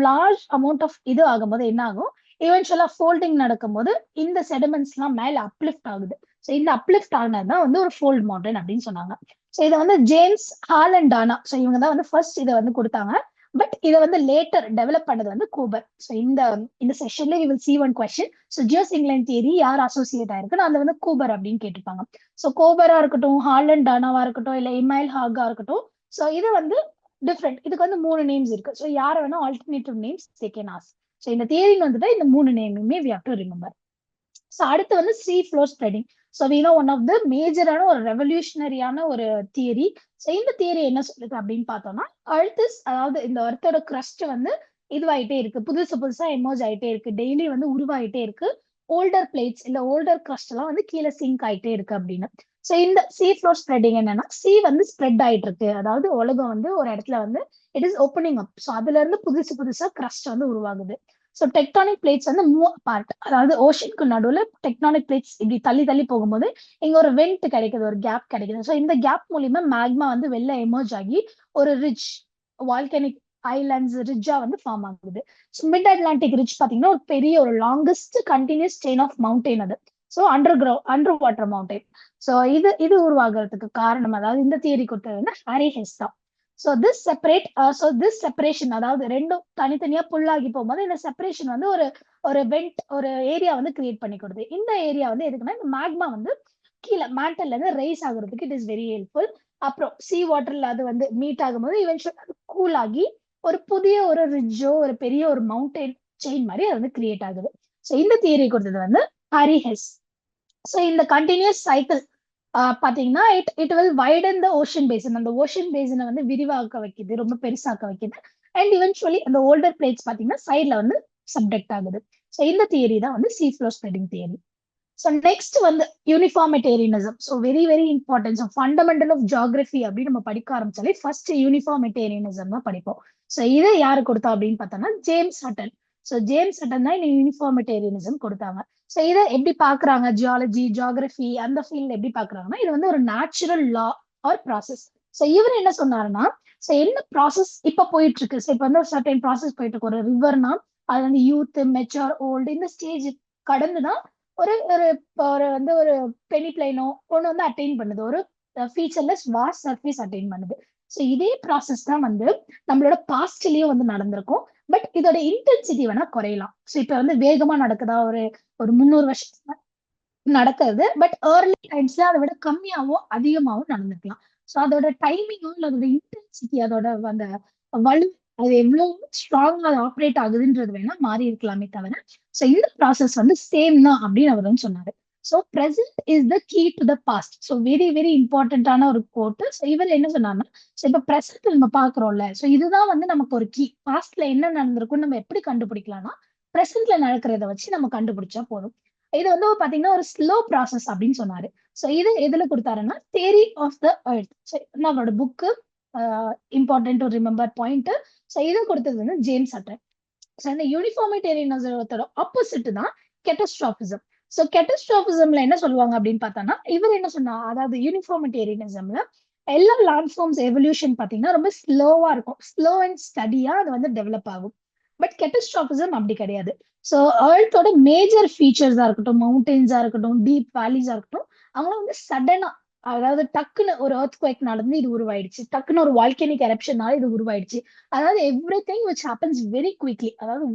large amount of இது ஆகும்போது என்ன ஆகும், இவென்ச்சுவலா ஃபோல்டிங் நடக்கும்போது இந்த செடிமெண்ட்ஸ் எல்லாம் மேல அப்லிஃப்ட் ஆகுது. ஸோ இந்த அப்லிஃப்ட் ஆனதுதான் வந்து ஒரு ஃபோல்ட் மவுண்டன் அப்படின்னு சொன்னாங்க. ஸோ இதை வந்து James hall and Danah, so இவங்க தான் வந்து ஃபர்ஸ்ட் இதை வந்து கொடுத்தாங்க. பட் இதை வந்து லேட்டர் டெவலப் பண்ணது வந்து கூபர். ஸோ இந்த செஷன்ல we will see one question. So geosyncline theory யார் அசோசியேட் ஆயிருக்குன்னு அதை வந்து கூபர் அப்படின்னு கேட்டிருப்பாங்க. ஸோ கோபரா இருக்கட்டும், ஹால் அண்ட் டானாவா இருக்கட்டும், இல்ல இமைல் ஹாகா இருக்கட்டும், ஸோ இது வந்து டிஃப்ரெண்ட். இதுக்கு வந்து 3 நேம்ஸ் இருக்கு. ஸோ யார வேணா alternative names they can ask. So இந்த தியரின்னு வந்துட்டு இந்த 3 நேமுமே we have to remember. So அடுத்து வந்து sea floor spreading. So we know one of the மேஜரான ஒரு ரெவல்யூஷனரியான ஒரு தியரி. ஸோ இந்த தியரி என்ன சொல்லுது அப்படின்னு பார்த்தோம்னா, அதாவது இந்த அர்த்தோட கிரஸ்ட் வந்து இதுவாயிட்டே இருக்கு, புதுசு புதுசா எமர்ஜ் ஆயிட்டே இருக்கு, டெய்லி வந்து உருவாயிட்டே இருக்கு. ஓல்டர் பிளேட்ஸ் இல்ல ஓல்டர் கிரஸ்ட் எல்லாம் வந்து கீழே சிங்க் ஆயிட்டே இருக்கு அப்படின்னு. ஸோ இந்த சீ ஃப்ளோர் ஸ்ப்ரெடிங் என்னன்னா, சி வந்து ஸ்ப்ரெட் ஆயிட்டு இருக்கு, அதாவது உலகம் வந்து ஒரு இடத்துல வந்து it is opening up. So அதுல இருந்து புதுசு புதுசா கிரஸ்ட் வந்து உருவாகுது. ஸோ டெக்டானிக் பிளேட்ஸ் வந்து மூவ் அபார்ட், அதாவது ஓஷனுக்கு நடுவில் டெக்டானிக் பிளேட்ஸ் இப்படி தள்ளி தள்ளி போகும்போது இங்க ஒரு வெண்ட் கிடைக்குது, ஒரு கேப் கிடைக்குது. ஸோ இந்த கேப் மூலியமா மேக்மா வந்து வெளில எமர்ஜ் ஆகி ஒரு ரிட்ஜ் வால்கனிக் ஐலாண்ட்ஸ் ரிட்ஜா வந்து ஃபார்ம் ஆகுது. ஸோ மிட் அட்லாண்டிக் ரிட்ஜ் பாத்தீங்கன்னா ஒரு பெரிய ஒரு longest continuous chain of mountain அது. So under water mountain. So இது உருவாகிறதுக்கு காரணம், அதாவது இந்த தியரி கொடுத்தது வந்து ஹாரி ஹெஸ் தான். திஸ் செப்பரேஷன், அதாவது ரெண்டும் தனித்தனியா புல்லாகி போகும்போது இந்த செப்பரேஷன் வந்து ஒரு ஒரு வெண்ட் ஒரு ஏரியா வந்து கிரியேட் பண்ணி கொடுது. இந்த ஏரியா வந்து எதுக்குன்னா இந்த மேக்மா வந்து கீழே மேண்டல்ல இருந்து ரைஸ் ஆகுறதுக்கு இட் இஸ் வெரி ஹெல்ப்ஃபுல். அப்புறம் சி வாட்டர்ல அது வந்து மீட் ஆகும்போது இவென்ச்சுவலி அது கூல் ஆகி ஒரு புதிய ஒரு ரிட்ஜோ ஒரு பெரிய ஒரு மவுண்டைன் செயின் மாதிரி அது வந்து கிரியேட் ஆகுது. ஸோ இந்த தியரி கொடுத்தது வந்து ஹாரி ஹெஸ். ஸோ இந்த கண்டினியூஸ் சைக்கிள் பாத்தீங்கன்னா it will widen the ocean basin, அந்த ஓஷன் பேசனை வந்து விரிவாக்க வைக்குது, ரொம்ப பெருசாக்க வைக்குது. அண்ட் இவென்ச்சுவலி அந்த ஓல்டர் பிளேட்ஸ் பாத்தீங்கன்னா சைட்ல வந்து சப்டெக்ட் ஆகுது. ஸோ இந்த தியரி தான் வந்து sea floor spreading theory. So next வந்து uniformitarianism. So very very important. So fundamental of geography அப்படின்னு நம்ம படிக்க ஆரம்பிச்சாலே ஃபர்ஸ்ட் யூனிஃபார்மிட்டேரியனிசம் தான் படிப்போம். ஸோ இதை யாரு கொடுத்தா அப்படின்னு பார்த்தோம்னா James Hutton. So James Hatton தான் இந்த யூனிஃபார்மிட்டேரியனிசம் கொடுத்தாங்க. ஸோ இதை எப்படி பாக்குறாங்க, ஜியாலஜி ஜியாகிரபி அந்த ஃபீல்ட் எப்படி பாக்குறாங்கன்னா, இது வந்து ஒரு natural law or process. So இவர் என்ன சொன்னாருன்னா, ஸோ என்ன ப்ராசஸ் இப்ப போயிட்டு இருக்கு, ஸோ இப்ப வந்து ஒரு சர்டன் ப்ராசஸ் போயிட்டு இருக்கு. ஒரு ரிவர்னா அது வந்து யூத் மெச்சூர் ஓல்டு இந்த ஸ்டேஜ் கடந்துதான் ஒரு ஒரு ஒரு வந்து ஒரு பெனிப்ளைனோ ஒன்று வந்து அட்டைன் பண்ணுது, ஒரு ஃபீச்சர்லெஸ் வாஸ்ட் சர்ஃபேஸ் அட்டைன் பண்ணுது. ஸோ இதே ப்ராசஸ் தான் வந்து நம்மளோட பாஸ்ட்லயும் வந்து நடந்திருக்கும். பட் இதோட இன்டென்சிட்டி வேணா குறையலாம். ஸோ இப்ப வந்து வேகமா நடக்குதா, ஒரு ஒரு 300 வருஷம் நடக்கிறது, பட் ஏர்லி டைம்ஸ்ல அதை விட கம்மியாவோ அதிகமாவோ நடந்துக்கலாம். ஸோ அதோட டைமிங்கோ இல்லை அதோட இன்டென்சிட்டி அதோட அந்த வலு அது எவ்வளவு ஸ்ட்ராங்கா அது ஆப்ரேட் ஆகுதுன்றது வேணா மாறி இருக்கலாமே தவிர, ஸோ இந்த ப்ராசஸ் வந்து சேம் தான் அப்படின்னு அவர் வந்து சொன்னாரு. So present is the key to the past. So very very இம்பார்ட்டன்டான ஒரு கோட்டு. ஸோ இவர் என்ன சொன்னார்னா, ஸோ இப்ப பிரசன்ட் நம்ம பாக்குறோம்ல, ஸோ இதுதான் வந்து நமக்கு ஒரு கீ. பாஸ்ட்ல என்ன நடந்திருக்கும்னு நம்ம எப்படி கண்டுபிடிக்கலாம்னா, பிரசன்ட்ல நடக்கிறத வச்சு நம்ம கண்டுபிடிச்சா போதும். இது வந்து பாத்தீங்கன்னா ஒரு ஸ்லோ ப்ராசஸ் அப்படின்னு சொன்னாரு. ஸோ இது எதுல கொடுத்தாருன்னா தியரி ஆஃப் த எர்த். நம்மளோட book important to remember point. So இதை கொடுத்தது வந்து ஜேம்ஸ் ஹட்டன். ஸோ இந்த யூனிஃபார்மிட்டேரியனிசத்தோட ஆப்போசிட் தான் கெட்டஸ்ட்ராபிசம். ஸோ கெட்டஸ்ட்ராபிசம்ல என்ன சொல்லுவாங்க அப்படின்னு பார்த்தோம்னா, இவர் என்ன சொன்னா, அதாவது யூனிஃபார்மிட்டேரியனிசம்ல எல்லா லேண்ட் ஃபார்ம்ஸ் எவல்யூஷன் பாத்தீங்கன்னா ரொம்ப ஸ்லோவா இருக்கும், ஸ்லோ அண்ட் ஸ்டடியா அது வந்து டெவலப் ஆகும். பட் கெட்டஸ்ட்ராபிசம் அப்படி கிடையாது. ஸோ ஏர்த்தோட மேஜர் ஃபீச்சர்ஸா இருக்கட்டும், மவுண்டெயின்ஸா இருக்கட்டும், டீப் வேலிஸா இருக்கட்டும், அவங்க வந்து சடனா, அதாவது டக்குன்னு ஒரு எர்த் குவேக் நடந்து இது உருவாயிடுச்சு, டக்குன்னு ஒரு வால்கனிக் எரப்ஷனால இது உருவாயிடுச்சு. அதாவது every thing which happens very quickly, அதாவது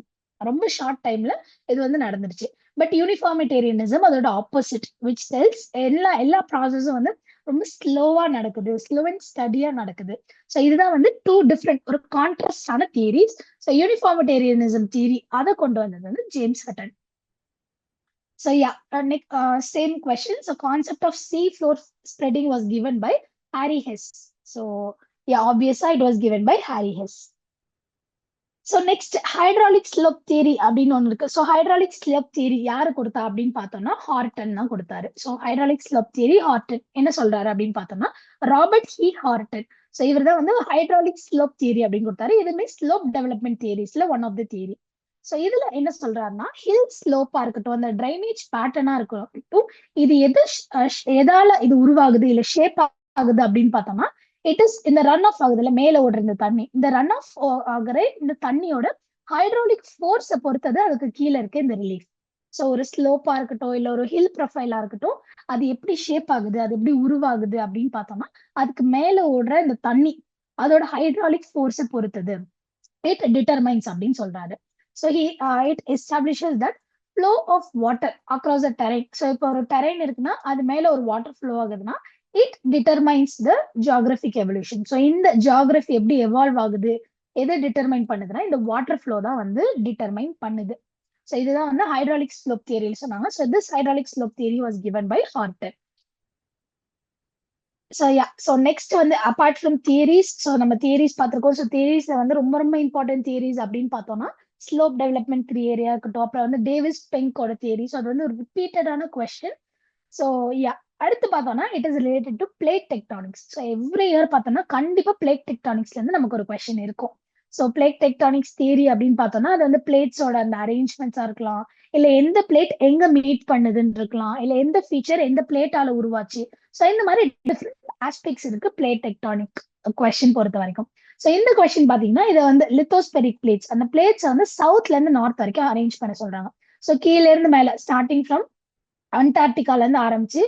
ரொம்ப ஷார்ட் டைம்ல இது வந்து நடந்துருச்சு. பட் யூனிஃபார்மிட்டேரியனிசம் அதோட ஆப்போசிட், விச் டெல்ஸ் எல்லா எல்லா ப்ராசஸும் வந்து ரொம்ப ஸ்லோவா நடக்குது, ஸ்லோ அண்ட் ஸ்டடியா நடக்குது. ஸோ இதுதான் வந்து டூ டிஃப்ரெண்ட் ஒரு கான்ட்ராஸ்டான தியரிஸ். ஸோ யூனிஃபார்மிட்டேரியனிசம் தியரி அதை கொண்டு வந்தது வந்து James Hatton. So yeah, same question. So concept of sea floor spreading was given by Harry Hess. So yeah, obviously it was given by Harry Hess. So next hydraulic slope theory அப்படின்னு ஒன்று இருக்கு. ஸோ ஹைட்ராலிக் ஸ்லோப் தியரி யாரு கொடுத்தா அப்படின்னு பார்த்தோம்னா ஹார்டன் தான் கொடுத்தாரு. So hydraulic slope theory Horton என்ன சொல்றாரு அப்படின்னு பார்த்தோம்னா ராபர்ட் ஹி ஹார்டன். ஸோ இவர் தான் வந்து ஹைட்ராலிக் ஸ்லோப் தியரி அப்படின்னு கொடுத்தாரு. இதுமே ஸ்லோப் டெவலப்மெண்ட் தியரிஸ்ல one of the theory. So இதுல என்ன சொல்றாருன்னா ஹில் ஸ்லோப்பா இருக்கட்டும், அந்த டிரைனேஜ் பேட்டர்னா இருக்கட்டும், இது எதால இது உருவாகுது இல்ல ஷேப் ஆகுது அப்படின்னு பார்த்தோம்னா இட் இஸ் இந்த ரன் ஆஃப் ஆகுதுல மேல ஓடுற இந்த தண்ணி, இந்த ரன் ஆஃப் ஆகுற இந்த தண்ணியோட ஹைட்ராலிக் ஃபோர்ஸை பொறுத்தது அதுக்கு கீழே இருக்க இந்த ரிலீஃப். ஸோ ஒரு ஸ்லோப்பா இருக்கட்டும் இல்ல ஒரு ஹில் ப்ரொஃபைலா இருக்கட்டும், அது எப்படி ஷேப் ஆகுது, அது எப்படி உருவாகுது அப்படின்னு பார்த்தோம்னா அதுக்கு மேல ஓடுற இந்த தண்ணி அதோட ஹைட்ராலிக் ஃபோர்ஸை பொறுத்தது இட் டிட்டர்மைன்ஸ் அப்படின்னு சொல்றாரு. So it establishes that flow of water across the terrain. So இப்போ ஒரு டெரைன் இருக்குன்னா அது மேல ஒரு வாட்டர் ஃப்ளோ ஆகுதுன்னா it determines the geographic evolution. So இந்த ஜியாகிரபி எப்படி எவால்வ் ஆகுது, எதை டிட்டர்மைன் பண்ணுதுன்னா இந்த வாட்டர் ஃப்ளோ தான் வந்து டிட்டர்மைன் பண்ணுது. ஸோ இதுதான் வந்து ஹைட்ராலிக் ஸ்லோப் தியரியில் சொன்னாங்க. So this hydraulic slope theory was given by Horton. So yeah so next வந்து அபார்ட் ஃப்ரம் தியரிஸ், ஸோ நம்ம தியரிஸ் பார்த்துருக்கோம். ஸோ தியரிஸ்ல வந்து ரொம்ப ரொம்ப இம்பார்ட்டன்ட் தியரிஸ் அப்படின்னு பார்த்தோம்னா ஸ்லோப் டெவலப்மெண்ட் தியரியா இருக்கட்டும், அப்புறம் வந்து டேவிஸ் பெங்கோட தியரி. ஸோ அது வந்து ஒரு ரிப்பீட்டடான கொஸ்டின். ஸோ யா அடுத்து பார்த்தோம்னா it is related to plate tectonics. So every year பார்த்தோம்னா கண்டிப்பா பிளேட் டெக்டானிக்ஸ்ல இருந்து நமக்கு ஒரு கொஸ்டின் இருக்கும். ஸோ பிளேட் டெக்டானிக்ஸ் தியரி அப்படின்னு பார்த்தோம்னா அது வந்து பிளேட்ஸோட அந்த அரேஞ்ச்மெண்ட்ஸா இருக்கலாம், இல்ல எந்த பிளேட் எங்க மீட் பண்ணுதுன்னு இருக்கலாம், இல்ல எந்த ஃபீச்சர் எந்த பிளேட்டால உருவாச்சு. ஸோ இந்த மாதிரி டிஃப்ரெண்ட் ஆஸ்பெக்ட்ஸ் இருக்கு பிளேட் டெக்டானிக் கொஸ்டின் பொறுத்த வரைக்கும். ஸோ இந்த கொஸ்டின் பாத்தீங்கன்னா இதை வந்து லித்தோஸ்பெரிக் பிளேட்ஸ், அந்த பிளேட்ஸ் வந்து சவுத்ல இருந்து நார்த் வரைக்கும் அரேஞ்ச் பண்ண சொல்றாங்க. ஸோ கீழே இருந்து மேல ஸ்டார்டிங் ஃப்ரம் அண்டார்டிகால இருந்து ஆரம்பிச்சு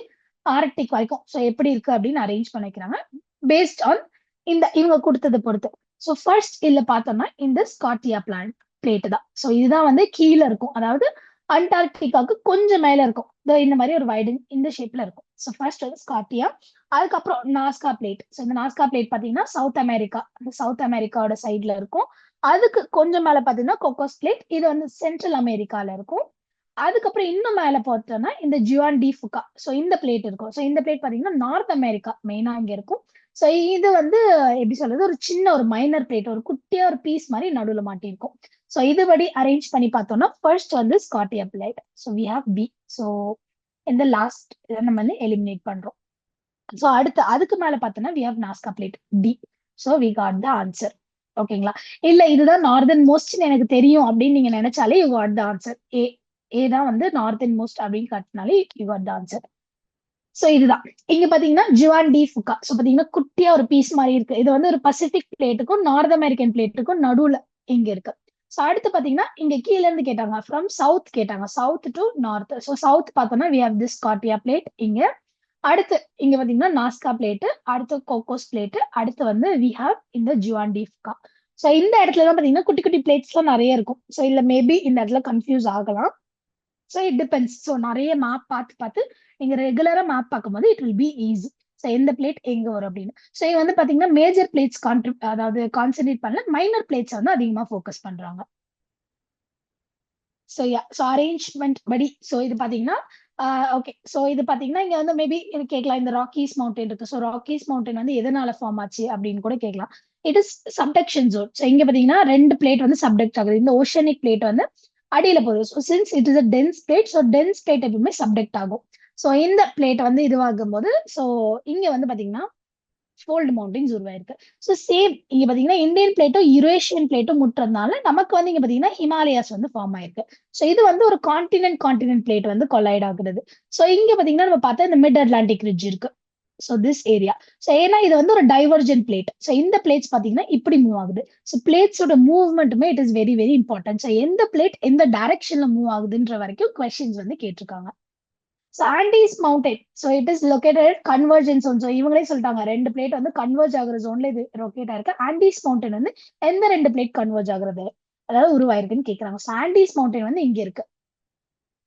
ஆர்டிக் வரைக்கும் ஸோ எப்படி இருக்கு அப்படின்னு அரேஞ்ச் பண்ண வைக்கிறாங்க பேஸ்ட் ஆன் இந்த இவங்க கொடுத்ததை பொறுத்து. ஸோ ஃபர்ஸ்ட் இதுல பார்த்தோம்னா இந்த ஸ்காட்டியா பிளேட் தான். ஸோ இதுதான் வந்து கீழே இருக்கும், அதாவது அண்டார்டிகாவுக்கு கொஞ்சம் மேல இருக்கும். இந்த மாதிரி ஒரு வைடன் இந்த ஷேப்ல இருக்கும். ஸோ ஃபர்ஸ்ட் வந்து ஸ்காட்டியா, அதுக்கப்புறம் நாஸ்கா பிளேட். ஸோ இந்த நாஸ்கா பிளேட் பாத்தீங்கன்னா சவுத் அமெரிக்கா, அந்த சவுத் அமெரிக்காவோட சைட்ல இருக்கும். அதுக்கு கொஞ்சம் மேல பாத்தீங்கன்னா கோகோஸ் பிளேட், இது வந்து சென்ட்ரல் அமெரிக்கால இருக்கும். அதுக்கப்புறம் இன்னும் மேல பார்த்தோம்னா இந்த ஜுவான் டி ஃபுகா. ஸோ இந்த பிளேட் இருக்கும். ஸோ இந்த பிளேட் பாத்தீங்கன்னா நார்த் அமெரிக்கா மெயினா இங்க இருக்கும். ஸோ இது வந்து எப்படி சொல்றது, ஒரு சின்ன ஒரு மைனர் பிளேட், ஒரு குட்டியா ஒரு பீஸ் மாதிரி நடுவுல மாட்டிருக்கும். ஸோ இதுபடி அரேஞ்ச் பண்ணி பார்த்தோம்னா ஃபர்ஸ்ட் வந்து Scotia plate. So we have B. So இந்த லாஸ்ட் இதை நம்ம வந்து எலிமினேட் பண்றோம். ஸோ அடுத்து அதுக்கு மேல பார்த்தோம்னா we have Nazca plate D. So we got the answer. ஓகேங்களா? இல்ல இதுதான் நார்தன் மோஸ்ட்னு எனக்கு தெரியும் அப்படின்னு நீங்க நினைச்சாலே you got the answer. A தான் வந்து நார்தன் மோஸ்ட் அப்படின்னு காட்டினாலே you got the answer. So இதுதான் இங்க பாத்தீங்கன்னா ஜுவான் டி ஃபுகா. சோ பாத்தீங்கன்னா குட்டியா ஒரு பீஸ் மாதிரி இருக்கு. இது வந்து ஒரு பசிபிக் பிளேட்டுக்கும் நார்த் அமெரிக்கன் பிளேட்டுக்கும் நடுவுல இங்க இருக்கு. சோ அடுத்து பாத்தீங்கன்னா இங்க கீழ இருந்து கேட்டாங்க, ஃப்ரம் சவுத் கேட்டாங்க, south to north. So south பார்த்தோம்னா we have this Scotia plate இங்க. அடுத்து இங்க பாத்தீங்கன்னா நாஸ்கா பிளேட், அடுத்து கோகோஸ் பிளேட், அடுத்து வந்து வி ஹேவ் இந்த ஜுவான் டி ஃபுகா. சோ இந்த இடத்துல தான் பாத்தீங்கன்னா குட்டி குட்டி பிளேட்ஸ் எல்லாம் நிறைய இருக்கும். சோ இல்ல மேபி இந்த இடத்துல கன்ஃபியூஸ் ஆகலாம். So it depends. ஸோ நிறைய மேப் பார்த்து பார்த்து நீங்க ரெகுலரா மேப் பார்க்கும்போது it will be easy. So எந்த பிளேட் எங்க வரும் அப்படின்னு. ஸோ இது வந்து பாத்தீங்கன்னா மேஜர் பிளேட்ஸ் அதாவது கான்சென்ட்ரேட் பண்ணல, மைனர் பிளேட்ஸ் வந்து அதிகமா ஃபோக்கஸ் பண்றாங்க. ஸோ யா ஸோ அரேஞ்ச்மெண்ட் படி ஸோ இது பாத்தீங்கன்னா ஓகே. ஸோ இது பாத்தீங்கன்னா இங்க வந்து மேபி இது கேட்கலாம், இந்த ராக்கீஸ் மவுண்டன் இருக்கு. ஸோ ராக்கீஸ் மவுண்டன் வந்து எதனால ஃபார்ம் ஆச்சு அப்படின்னு கூட கேட்கலாம். It is subduction zone. So இங்க பாத்தீங்கன்னா ரெண்டு பிளேட் வந்து சப்டக்ட் ஆகுது. இந்த ஓஷனிக் பிளேட் வந்து அடியில போகுது. So since it is a dense plate, so dense plate எப்பவுமே சப்டக்ட் ஆகும். ஸோ இந்த பிளேட் வந்து இதுவாகும் போது ஸோ இங்க வந்து பாத்தீங்கன்னா ஃபோல்டு மவுண்டன்ஸ் உருவாயிருக்கு. ஸோ சேம் இங்க பாத்தீங்கன்னா இந்தியன் பிளேட்டும் யூரேஷியன் பிளேட்டும் முட்டுறதுனால நமக்கு வந்து இங்க பாத்தீங்கன்னா ஹிமாலயாஸ் வந்து ஃபார்ம் ஆயிருக்கு. ஸோ இது வந்து ஒரு கான்டினென்ட் பிளேட் வந்து கொலைட் ஆகுறது. ஸோ இங்க பாத்தீங்கன்னா நம்ம பார்த்தா இந்த மிட் அட்லாண்டிக் ரிட்ஜ் இருக்கு. So this area. ஸோ ஏன்னா இது வந்து ஒரு டைவர்ஜென்ட் பிளேட். ஸோ இந்த பிளேட்ஸ் பாத்தீங்கன்னா இப்படி மூவ் ஆகுது. ஸோ பிளேட்ஸோட மூவ்மெண்ட்டுமே it is very very important. So எந்த பிளேட் எந்த டைரக்ஷன்ல மூவ் ஆகுதுன்ற வரைக்கும் கொஸ்டின்ஸ் வந்து கேட்டிருக்காங்க. So Andes mountain. So it is located convergent zone. So இவங்களே சொல்லிட்டாங்க ரெண்டு பிளேட் வந்து கன்வர்ஜ் ஆகுற ஜோன்ல இது லொகேட் ஆயிருக்கு. ஆண்டீஸ் மவுண்டன் வந்து எந்த ரெண்டு பிளேட் கன்வர்ஜ் ஆகுறது அதாவது உருவாயிருக்குன்னு கேட்கறாங்க. ஸோ ஆண்டீஸ் மவுண்டன் வந்து இங்க இருக்கு.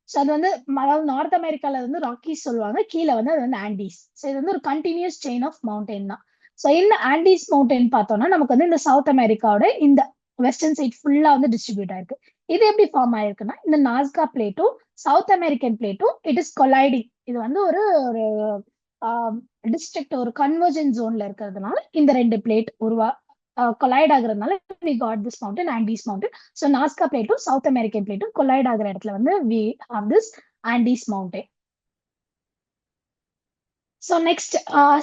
ஸோ அது வந்து அதாவது நார்த் அமெரிக்கால வந்து ராக்கீஸ் சொல்லுவாங்க, கீழே வந்து அது வந்து ஆண்டீஸ். ஸோ இது வந்து ஒரு கண்டினியூஸ் செயின் ஆஃப் மவுண்டன் தான். ஸோ இந்த ஆண்டீஸ் மவுண்டன் பார்த்தோம்னா நமக்கு வந்து இந்த சவுத் அமெரிக்காவோட இந்த வெஸ்டர்ன் சைட் ஃபுல்லா வந்து டிஸ்ட்ரிபியூட் ஆயிருக்கு. இது எப்படி ஃபார்ம் ஆயிருக்குன்னா இந்த நாஸ்கா பிளேட்டும் சவுத் அமெரிக்கன் பிளேட்டும் இட் இஸ் கொலைடிங். இது வந்து ஒரு ஒரு டிஸ்ட்ரிக்ட் ஒரு கன்வர்ஜன் ஜோன்ல இருக்கிறதுனால இந்த ரெண்டு பிளேட் கொலைட் ஆகுறதுனால we got this mountain, Andes mountain. So Nazca பிளேட்டும் சவுத் அமெரிக்கன் பிளேட்டும் கொலைட் ஆகுற இடத்துல வந்து we have this Andes mountain. So next,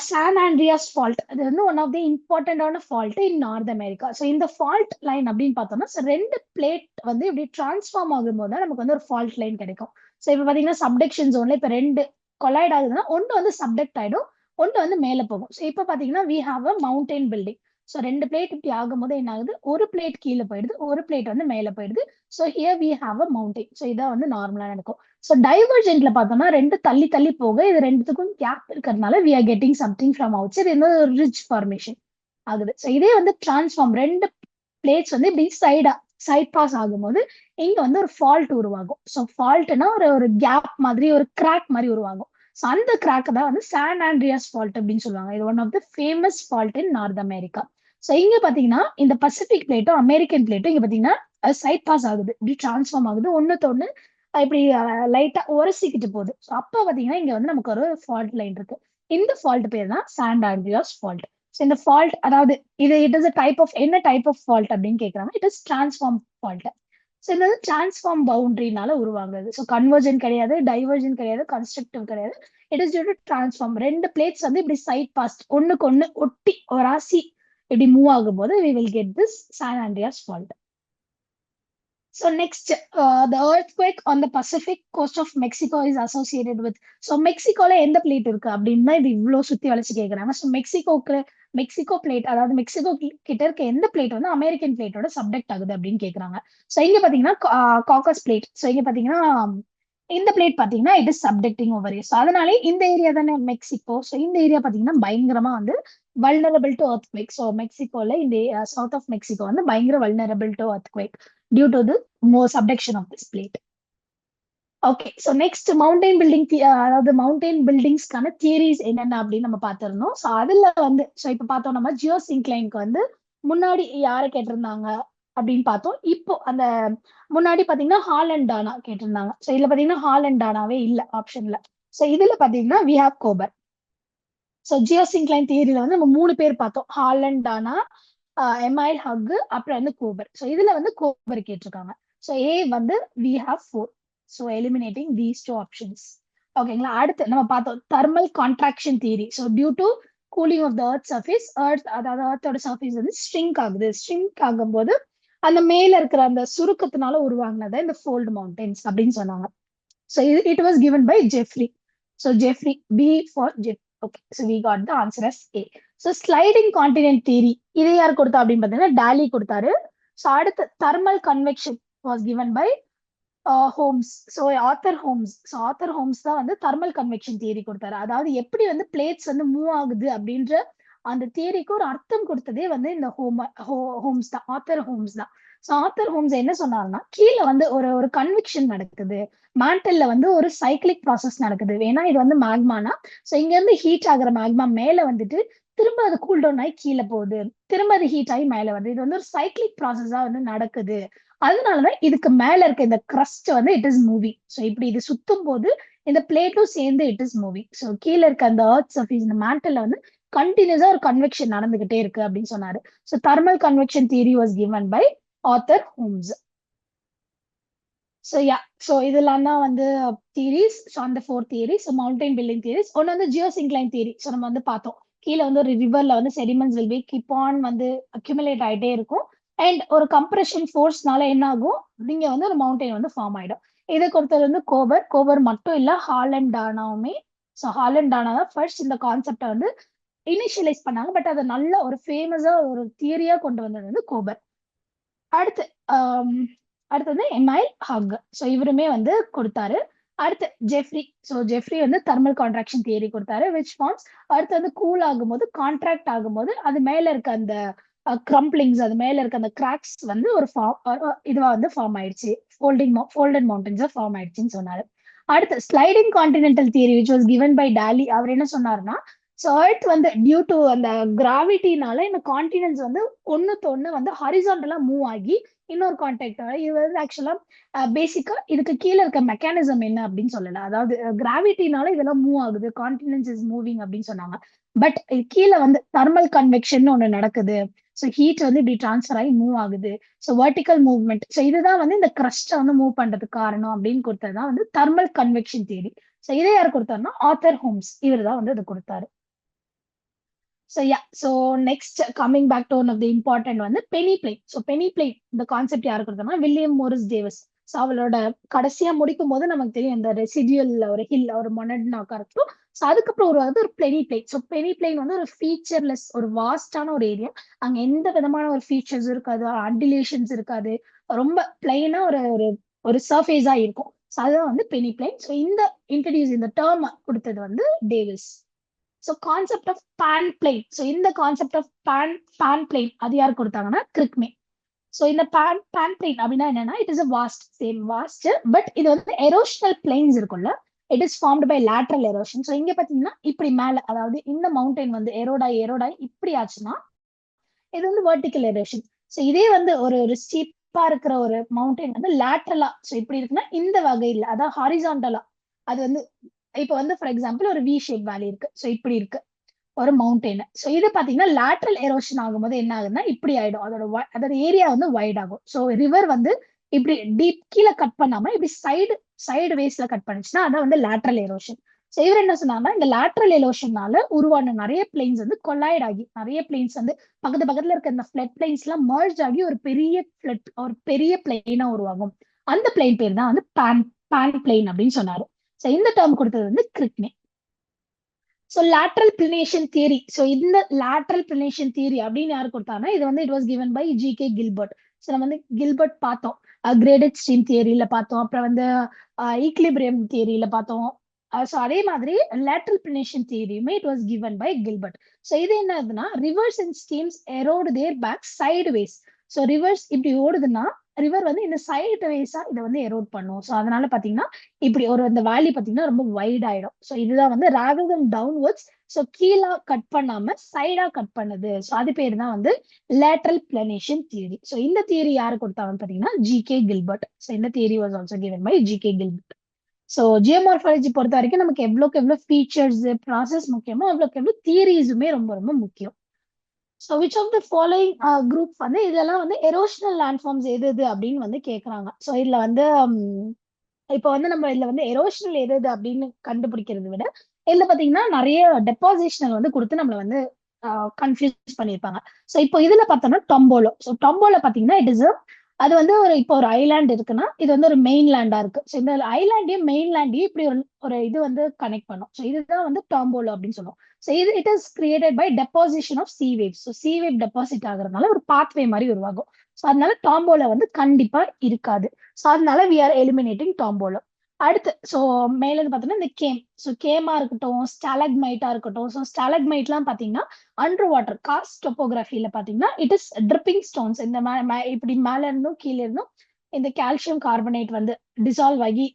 San Andreas fault. அது வந்து ஒன் ஆஃப் தி இம்பார்ட்டன்டான fault in North America. So இந்த ஃபால்ட் லைன் அப்படின்னு பார்த்தோம்னா ரெண்டு பிளேட் வந்து இப்படி டிரான்ஸ்ஃபார்ம் ஆகும்போது தான் நமக்கு வந்து ஒரு ஃபால்ட் லைன் கிடைக்கும். ஸோ இப்போ பார்த்தீங்கன்னா சப்டக்ஷன் ஜோன்ல இப்போ ரெண்டு கொலைட் ஆகுதுன்னா ஒன்று வந்து சப்டக்ட் ஆயிடும், ஒன்று வந்து மேலே போகும். ஸோ இப்போ பார்த்தீங்கன்னா we have a mountain building. So ரெண்டு பிளேட் இப்படி ஆகும்போது என்ன ஆகுது, ஒரு பிளேட் கீழே போயிடுது, ஒரு பிளேட் வந்து மேலே போயிடுது. So here we have a mountain. So இதான் வந்து நார்மலா நடக்கும். ஸோ டைவர்ஜென்ட்ல பார்த்தோம்னா ரெண்டு தள்ளி தள்ளி போக இது ரெண்டுத்துக்கும் கேப் இருக்கிறதுனால we are getting something from outside, இது ஒரு ரிச் ஃபார்மேஷன் ஆகுது. ஸோ இதே வந்து டிரான்ஸ்ஃபார்ம் ரெண்டு பிளேட்ஸ் வந்து இப்படி சைட் பாஸ் ஆகும்போது இங்க வந்து ஒரு ஃபால்ட் உருவாகும். ஸோ ஃபால்ட்னா ஒரு கேப் மாதிரி ஒரு கிராக் மாதிரி உருவாகும். ஸோ அந்த கிராக் தான் வந்து சான் ஆண்ட்ரியாஸ் ஃபால்ட் அப்படின்னு சொல்லுவாங்க. இது one of the famous fault in North America. So இங்க பாத்தீங்கன்னா இந்த பசிபிக் பிளேட்டும் அமெரிக்கன் பிளேட்டும் இங்க பாத்தீங்கன்னா சைட் பாஸ் ஆகுது, இப்படி டிரான்ஸ்ஃபார்ம் ஆகுது, ஒன்னு இப்படி லைட்டா உரசிக்கிட்டு போகுது. ஸோ அப்ப பாத்தீங்கன்னா இங்க வந்து நமக்கு ஒரு ஃபால்ட் லைன் இருக்கு. இந்த ஃபால்ட் பேர் தான் சான் ஆண்ட்ரியாஸ் ஃபால்ட். ஸோ இந்த ஃபால்ட் அதாவது இட் இஸ் டைப் ஆஃப் என்ன டைப் ஆஃப் ஃபால்ட் அப்படின்னு கேட்கறாங்க. It is transform fault. So இந்த டிரான்ஸ்ஃபார்ம் பவுண்டரினால உருவாங்குது. ஸோ கன்வர்ஜன் கிடையாது, டைவர்ஜன் கிடையாது, கன்ஸ்ட்ரக்டிவ் கிடையாது. It is due to transform. ரெண்டு பிளேட்ஸ் வந்து இப்படி சைட் பாஸ்ட் ஒண்ணுக்கு ஒண்ணு ஒட்டி ஒரு ராசி இப்படி மூவ் ஆகும் போது we will get this San Andreas fault. So next, the earthquake on the Pacific coast of Mexico is associated with. So மெக்சிகோல எந்த பிளேட் இருக்கு அப்படின்னு இது இவ்வளவு சுத்தி வளைச்சு கேக்குறாங்க. ஸோ மெக்சிகோ பிளேட், அதாவது மெக்சிகோ கிட்ட இருக்க எந்த பிளேட் வந்து அமெரிக்கன் பிளேட்டோட சப்டெக்ட் ஆகுது அப்படின்னு கேக்குறாங்க. ஸோ இங்க பாத்தீங்கன்னா காக்கஸ் பிளேட். ஸோ இங்க பாத்தீங்கன்னா இந்த பிளேட் பாத்தீங்கன்னா it is subducting over here. So அதனாலே இந்த ஏரியா தானே மெக்சிகோ. ஸோ இந்த ஏரியா பாத்தீங்கன்னா பயங்கரமா வந்து vulnerable to earthquake. So மெக்சிகோல இந்த சவுத் ஆஃப் மெக்சிகோ வந்து பயங்கர vulnerable to earthquake due to the more subduction of this plate. Okay, so next mountain building, அதாவது மவுண்டைன் பில்டிங்ஸ்க்கான தியரிஸ் என்னென்ன அப்படின்னு நம்ம பார்த்துருந்தோம். ஸோ அதுல வந்து ஸோ இப்போ பார்த்தோம் நம்ம ஜியோ சிங்க்ளைனுக்கு வந்து முன்னாடி யாரை கேட்டிருந்தாங்க அப்படின்னு பார்த்தோம். இப்போ அந்த முன்னாடி பாத்தீங்கன்னா ஹால் அண்ட் டானா கேட்டிருந்தாங்க. ஸோ இதுல பாத்தீங்கன்னா ஹால் அண்ட் டானாவே இல்லை ஆப்ஷன்ல. ஸோ இதுல பாத்தீங்கன்னா we have gobar. So Jio சிங்க்ளைன் தியரியில வந்து நம்ம 3 பேர் பார்த்தோம், ஹால் அண்ட் டானா, எம்ஐல் ஹக், அப்புறம் வந்து கோபர். ஸோ இதுல வந்து கோபர் கேட்டிருக்காங்க. ஸோ ஏ வந்து we have 4. So eliminating these 2 options. ஓகேங்களா. அடுத்து நம்ம பார்த்தோம் thermal contraction theory. So due to cooling of the earth surface, அதாவது எர்த்தோட சர்ஃபேஸ் வந்து ஸ்ட்ரிங்க் ஆகுது. ஸ்ட்ரிங்க் ஆகும்போது அந்த மேல இருக்கிற அந்த சுருக்கத்தினால உருவாங்கினதை இந்த ஃபோல்ட் மவுண்டன்ஸ் அப்படின்னு சொன்னாங்க. So it was given by Jeffrey. So Jeffrey, B for Jeffrey. Okay, so we got the answer as A. So sliding continent theory, இதை யார் கொடுத்தா அப்படின்னு பார்த்தீங்கன்னா டாலி கொடுத்தாரு. ஸோ அடுத்து thermal convection was given by Holmes. So Arthur Holmes. So Arthur Holmes தான் வந்து thermal convection தியரி கொடுத்தாரு. அதாவது எப்படி வந்து பிளேட்ஸ் வந்து மூவ் ஆகுது அப்படின்ற அந்த தியரிக்கு ஒரு அர்த்தம் கொடுத்ததே வந்து இந்த ஹோம்ஸ் தான், ஆத்தர் ஹோம்ஸ் தான். ஸோ ஆத்தர் ஹோம்ஸ் என்ன சொன்னாருன்னா, கீழே வந்து ஒரு கன்விக்ஷன் நடக்குது, மேண்டல்ல வந்து ஒரு சைக்கிளிக் ப்ராசஸ் நடக்குது. ஏன்னா இது வந்து மேக்மானா, ஸோ இங்க இருந்து ஹீட் ஆகுற மேக்மா மேல வந்துட்டு திரும்ப அது கூல் டவுன் ஆகி கீழே போகுது, திரும்ப அது ஹீட் ஆகி மேல வருது. இது வந்து ஒரு சைக்கிளிக் ப்ராசஸா வந்து நடக்குது. அதனாலதான் இதுக்கு மேல இருக்க இந்த கிரஸ்ட் வந்து இட் இஸ் மூவிங். ஸோ இப்படி இது சுத்தும் போது இந்த பிளேட்டும் சேர்ந்து இட் இஸ் மூவிங். ஸோ கீழே இருக்க அந்த எர்த் சர்ஃபேஸ் இந்த மேண்டல்ல வந்து கண்டினியூஸா ஒரு கன்வெக்ஷன் நடந்துகிட்டே இருக்கு அப்படின்னு சொன்னாரு. So thermal convection theory was given by Arthur Holmes. So yeah, so இதெல்லாம் தான் வந்து தியரிஸ். ஸோ அந்த 4 தியரிஸ், மவுண்டைன் பில்டிங் தியரிஸ். ஒன்று வந்து ஜியோ சிங்க்ளைன் தியரி. ஸோ நம்ம வந்து பார்த்தோம், கீழே வந்து ஒரு ரிவர்ல வந்து sediments will be keep on வந்து அக்யூமுலேட் ஆகிட்டே இருக்கும். அண்ட் ஒரு கம்ப்ரெஷன் ஃபோர்ஸ்னால என்ன ஆகும், நீங்க வந்து ஒரு மவுண்டைன் வந்து ஃபார்ம் ஆயிடும். இதை கொடுத்தது வந்து கோபர் மட்டும் இல்ல, ஹால் அண்ட் டானாவுமே. ஸோ ஹால் அண்ட் டானா தான் ஃபர்ஸ்ட் இந்த கான்செப்டை வந்து இனிஷியலைஸ் பண்ணாங்க. பட் அதை நல்ல ஒரு ஃபேமஸா ஒரு தியரியா கொண்டு வந்தது வந்து கோபர். அடுத்து வந்து எம்ஐல் ஹக். ஸோ இவருமே வந்து கொடுத்தாரு. அடுத்து ஜெஃப்ரி. ஸோ ஜெஃப்ரி வந்து தெர்மல் கான்ட்ராக்ஷன் தியரி கொடுத்தாரு, விச் ஃபார்ம்ஸ் அடுத்து வந்து கூல் ஆகும்போது கான்ட்ராக்ட் ஆகும்போது அது மேல இருக்க அந்த கிரம்பிளிங்ஸ், அது மேல இருக்க அந்த கிராக்ஸ் வந்து ஒரு இதுவா வந்து ஃபார்ம் ஆயிடுச்சு, ஃபோல்டட் மவுண்டன்ஸா ஃபார்ம் ஆயிடுச்சுன்னு சொன்னாரு. அடுத்து sliding continental theory which was given by Daly. அவர் என்ன சொன்னாருன்னா, ஸோ எர்த் வந்து டியூ டு அந்த கிராவிட்டினால இந்த கான்டினென்ட்ஸ் வந்து ஒன்னு வந்து ஹாரிசான்டலா மூவ் ஆகி இன்னொரு கான்டாக்ட். இது வந்து ஆக்சுவலா பேசிக்கா இதுக்கு கீழே இருக்க மெக்கானிசம் என்ன அப்படின்னு சொல்லல. அதாவது கிராவிட்டினால இதெல்லாம் மூவ் ஆகுது, கான்டினென்ட்ஸ் இஸ் மூவிங் அப்படின்னு சொன்னாங்க. பட் கீழே வந்து தெர்மல் கன்வெக்ஷன் ஒண்ணு நடக்குது. ஸோ ஹீட் வந்து இப்படி டிரான்ஸ்ஃபர் ஆகி மூவ் ஆகுது. So vertical movement. ஸோ இதுதான் வந்து இந்த கிரஸ்ட்டை வந்து மூவ் பண்றதுக்கு காரணம் அப்படின்னு கொடுத்ததுதான் வந்து தெர்மல் கன்வெக்ஷன் தியரி. ஸோ இதை யார் கொடுத்தாருன்னா ஆர்தர் ஹோம்ஸ், இவர் தான் வந்து இது கொடுத்தாரு. So yeah, so next coming back to one of the important வந்து penny plane. So penny plane இந்த கான்செப்ட் யாரு கொடுத்தோம்னா வில்லியம் மோரிஸ் டேவிஸ். ஸோ அவளோட கடைசியா முடிக்கும் போது நமக்கு தெரியும் இந்த ரெசிடியல் ஒரு ஹில் ஒரு மொனட்னாக்கா இருக்கும். ஸோ அதுக்கப்புறம் ஒரு வந்து ஒரு Beni plane. So Beni plane வந்து ஒரு ஃபீச்சர்லெஸ் ஒரு வாஸ்டான ஒரு ஏரியா. அங்க எந்த விதமான ஒரு ஃபீச்சர்ஸ் இருக்காது, அண்டிலேஷன்ஸ் இருக்காது, ரொம்ப பிளைனா ஒரு ஒரு ஒரு சர்ஃபேஸா இருக்கும். ஸோ அதுதான் வந்து பெனி பிளேன். ஸோ இந்த இன்ட்ரடியூஸ் இந்த டேர்ம் கொடுத்தது வந்து Davis. So concept of panplain. So இந்த கான்செப்ட் ஆஃப் பேன் பிளேன் அது யார் கொடுத்தாங்கன்னா கிரிக்மே. ஸோ இந்த பேன் பிளேன் அப்படின்னா என்னன்னா it is a vast same vast, but இது வந்து எரோஷனல் பிளேன்ஸ் இருக்கும்ல, it is formed by lateral erosion. So இங்க பாத்தீங்கன்னா இப்படி மேல அதாவது இந்த மவுண்டைன் வந்து எரோடாய் இப்படி ஆச்சுன்னா இது வந்து வெர்டிக்கல் எரோஷன். ஸோ இதே வந்து ஒரு ஒரு ஸ்டீப்பா இருக்கிற ஒரு மவுண்டைன் வந்து லேட்ரலா ஸோ இப்படி இருக்குன்னா இந்த வகையில் அதாவது ஹாரிசான்டலா அது வந்து இப்போ வந்து ஃபார் எக்ஸாம்பிள் ஒரு வி ஷேப் வேலி இருக்கு. ஸோ இப்படி இருக்கு ஒரு மவுண்டெயின். ஸோ இது பாத்தீங்கன்னா லேட்ரல் எரோஷன் ஆகும்போது என்ன ஆகுதுன்னா இப்படி ஆயிடும், அதோட ஏரியா வந்து வைட் ஆகும். ஸோ ரிவர் வந்து இப்படி டீப் கீழே கட் பண்ணாம இப்படி சைடு வேஸ்ல கட் பண்ணுச்சுன்னா அதான் வந்து லேட்ரல் எரோஷன். ஸோ இவர் என்ன சொன்னாங்கன்னா இந்த லேட்ரல் எரோஷனால உருவான நிறைய பிளேன்ஸ் வந்து கொலாய்ட் ஆகி நிறைய பிளேன்ஸ் வந்து பக்கத்துல இருக்க இந்த ஃபிளட் பிளேன்ஸ் எல்லாம் மர்ஜ் ஆகி ஒரு பெரிய பிளெயினா உருவாகும். அந்த பிளேன் பேர் தான் வந்து பேன் பிளேன் அப்படின்னு சொன்னாரு. ஸோ இந்த டேர்ம் கொடுத்தது வந்து கிரிக்னே. So lateral planation theory. So இந்த லேட்ரல் பிளினேஷன் தியரி அப்படின்னு யாரு கொடுத்தாங்கன்னா இது வந்து it was given by G K. Gilbert. So நம்ம வந்து கில்பர்ட் பார்த்தோம், கிரேடட் ஸ்ட்ரீம் தியரியில பார்த்தோம், அப்புறம் வந்து ஈக்லிபிரியம் தியரியில பார்த்தோம். ஸோ அதே மாதிரி லேட்ரல் பிளினேஷன் தியரியுமே it was given by Gilbert. So இது என்ன ஆகுதுன்னா rivers and streams erode their back side ways. So rivers இப்படி ஓடுதுன்னா ரிவர் வந்து இந்த சைடு வேஸா இதை வந்து எரோட் பண்ணும். ஸோ அதனால பாத்தீங்கன்னா இப்படி ஒரு இந்த வேலி பாத்தீங்கன்னா ரொம்ப வைட் ஆயிடும். ஸோ இதுதான் வந்து ராதர் தென் டவுன்வர்ட்ஸ். ஸோ கீழா கட் பண்ணாம சைடா கட் பண்ணுது. ஸோ அது பேர் தான் வந்து லேட்ரல் பிளனேஷன் தியரி. ஸோ இந்த தியரி யாரு கொடுத்தாங்கன்னு பாத்தீங்கன்னா ஜி.கே. கில்பர்ட். ஸோ இந்த theory was also given by G K. Gilbert. So geomorphology பொறுத்த வரைக்கும் நமக்கு எவ்வளவு ஃபீச்சர்ஸ் ப்ராசஸ் முக்கியமோ அவ்வளோக்கு எவ்வளவு தியரிஸுமே ரொம்ப ரொம்ப முக்கியம். So which of the following group வந்து இதெல்லாம் வந்து எரோஷனல் லேண்ட்ஃபார்ம்ஸ் எது அப்படின்னு வந்து கேட்குறாங்க. ஸோ இதுல வந்து இப்போ வந்து நம்ம இதுல வந்து எரோஷனல் எது அப்படின்னு கண்டுபிடிக்கிறத விட இதுல பாத்தீங்கன்னா நிறைய டெபாசிஷனல் வந்து கொடுத்து நம்மள வந்து கன்ஃபியூஸ் பண்ணியிருப்பாங்க. ஸோ இப்போ இதுல பார்த்தோம்னா டொம்போலோ. ஸோ டொம்போலோ பாத்தீங்கன்னா இட் இஸ் அது வந்து ஒரு இப்போ ஒரு ஐலாண்ட் இருக்குன்னா இது வந்து ஒரு மெயின் லேண்டா இருக்கு. ஸோ இந்த ஐலாண்டையும் மெயின் லேண்டையும் இப்படி ஒரு இது வந்து கனெக்ட் பண்ணும். ஸோ இதுதான் வந்து டாம்போலோ அப்படின்னு சொல்லுவோம். So it is created by deposition of sea wave. So sea wave deposit ஆகுறதுனால ஒரு பாத்வே மாதிரி உருவாகும். ஸோ அதனால டாம்போலோ வந்து கண்டிப்பா இருக்காது. ஸோ அதனால வி ஆர் எலிமினேட்டிங் டாம்போலோ. அடுத்து ஸோ மேல இருந்து பார்த்தோம்னா இந்த கேம். ஸோ கேமா இருக்கட்டும், ஸ்டாலக்மைட்டா இருக்கட்டும். ஸோ ஸ்டாலக்மைட்லாம் பாத்தீங்கன்னா அண்டர் வாட்டர் காஸ்ட் டொப்போகிராஃபில பாத்தீங்கன்னா இட் இஸ் ட்ரிப்பிங் ஸ்டோன்ஸ். இந்த இப்படி மேல இருந்தும் கீழே இருந்தும் இந்த கால்சியம் கார்பனேட் வந்து டிசால்வ் ஆகி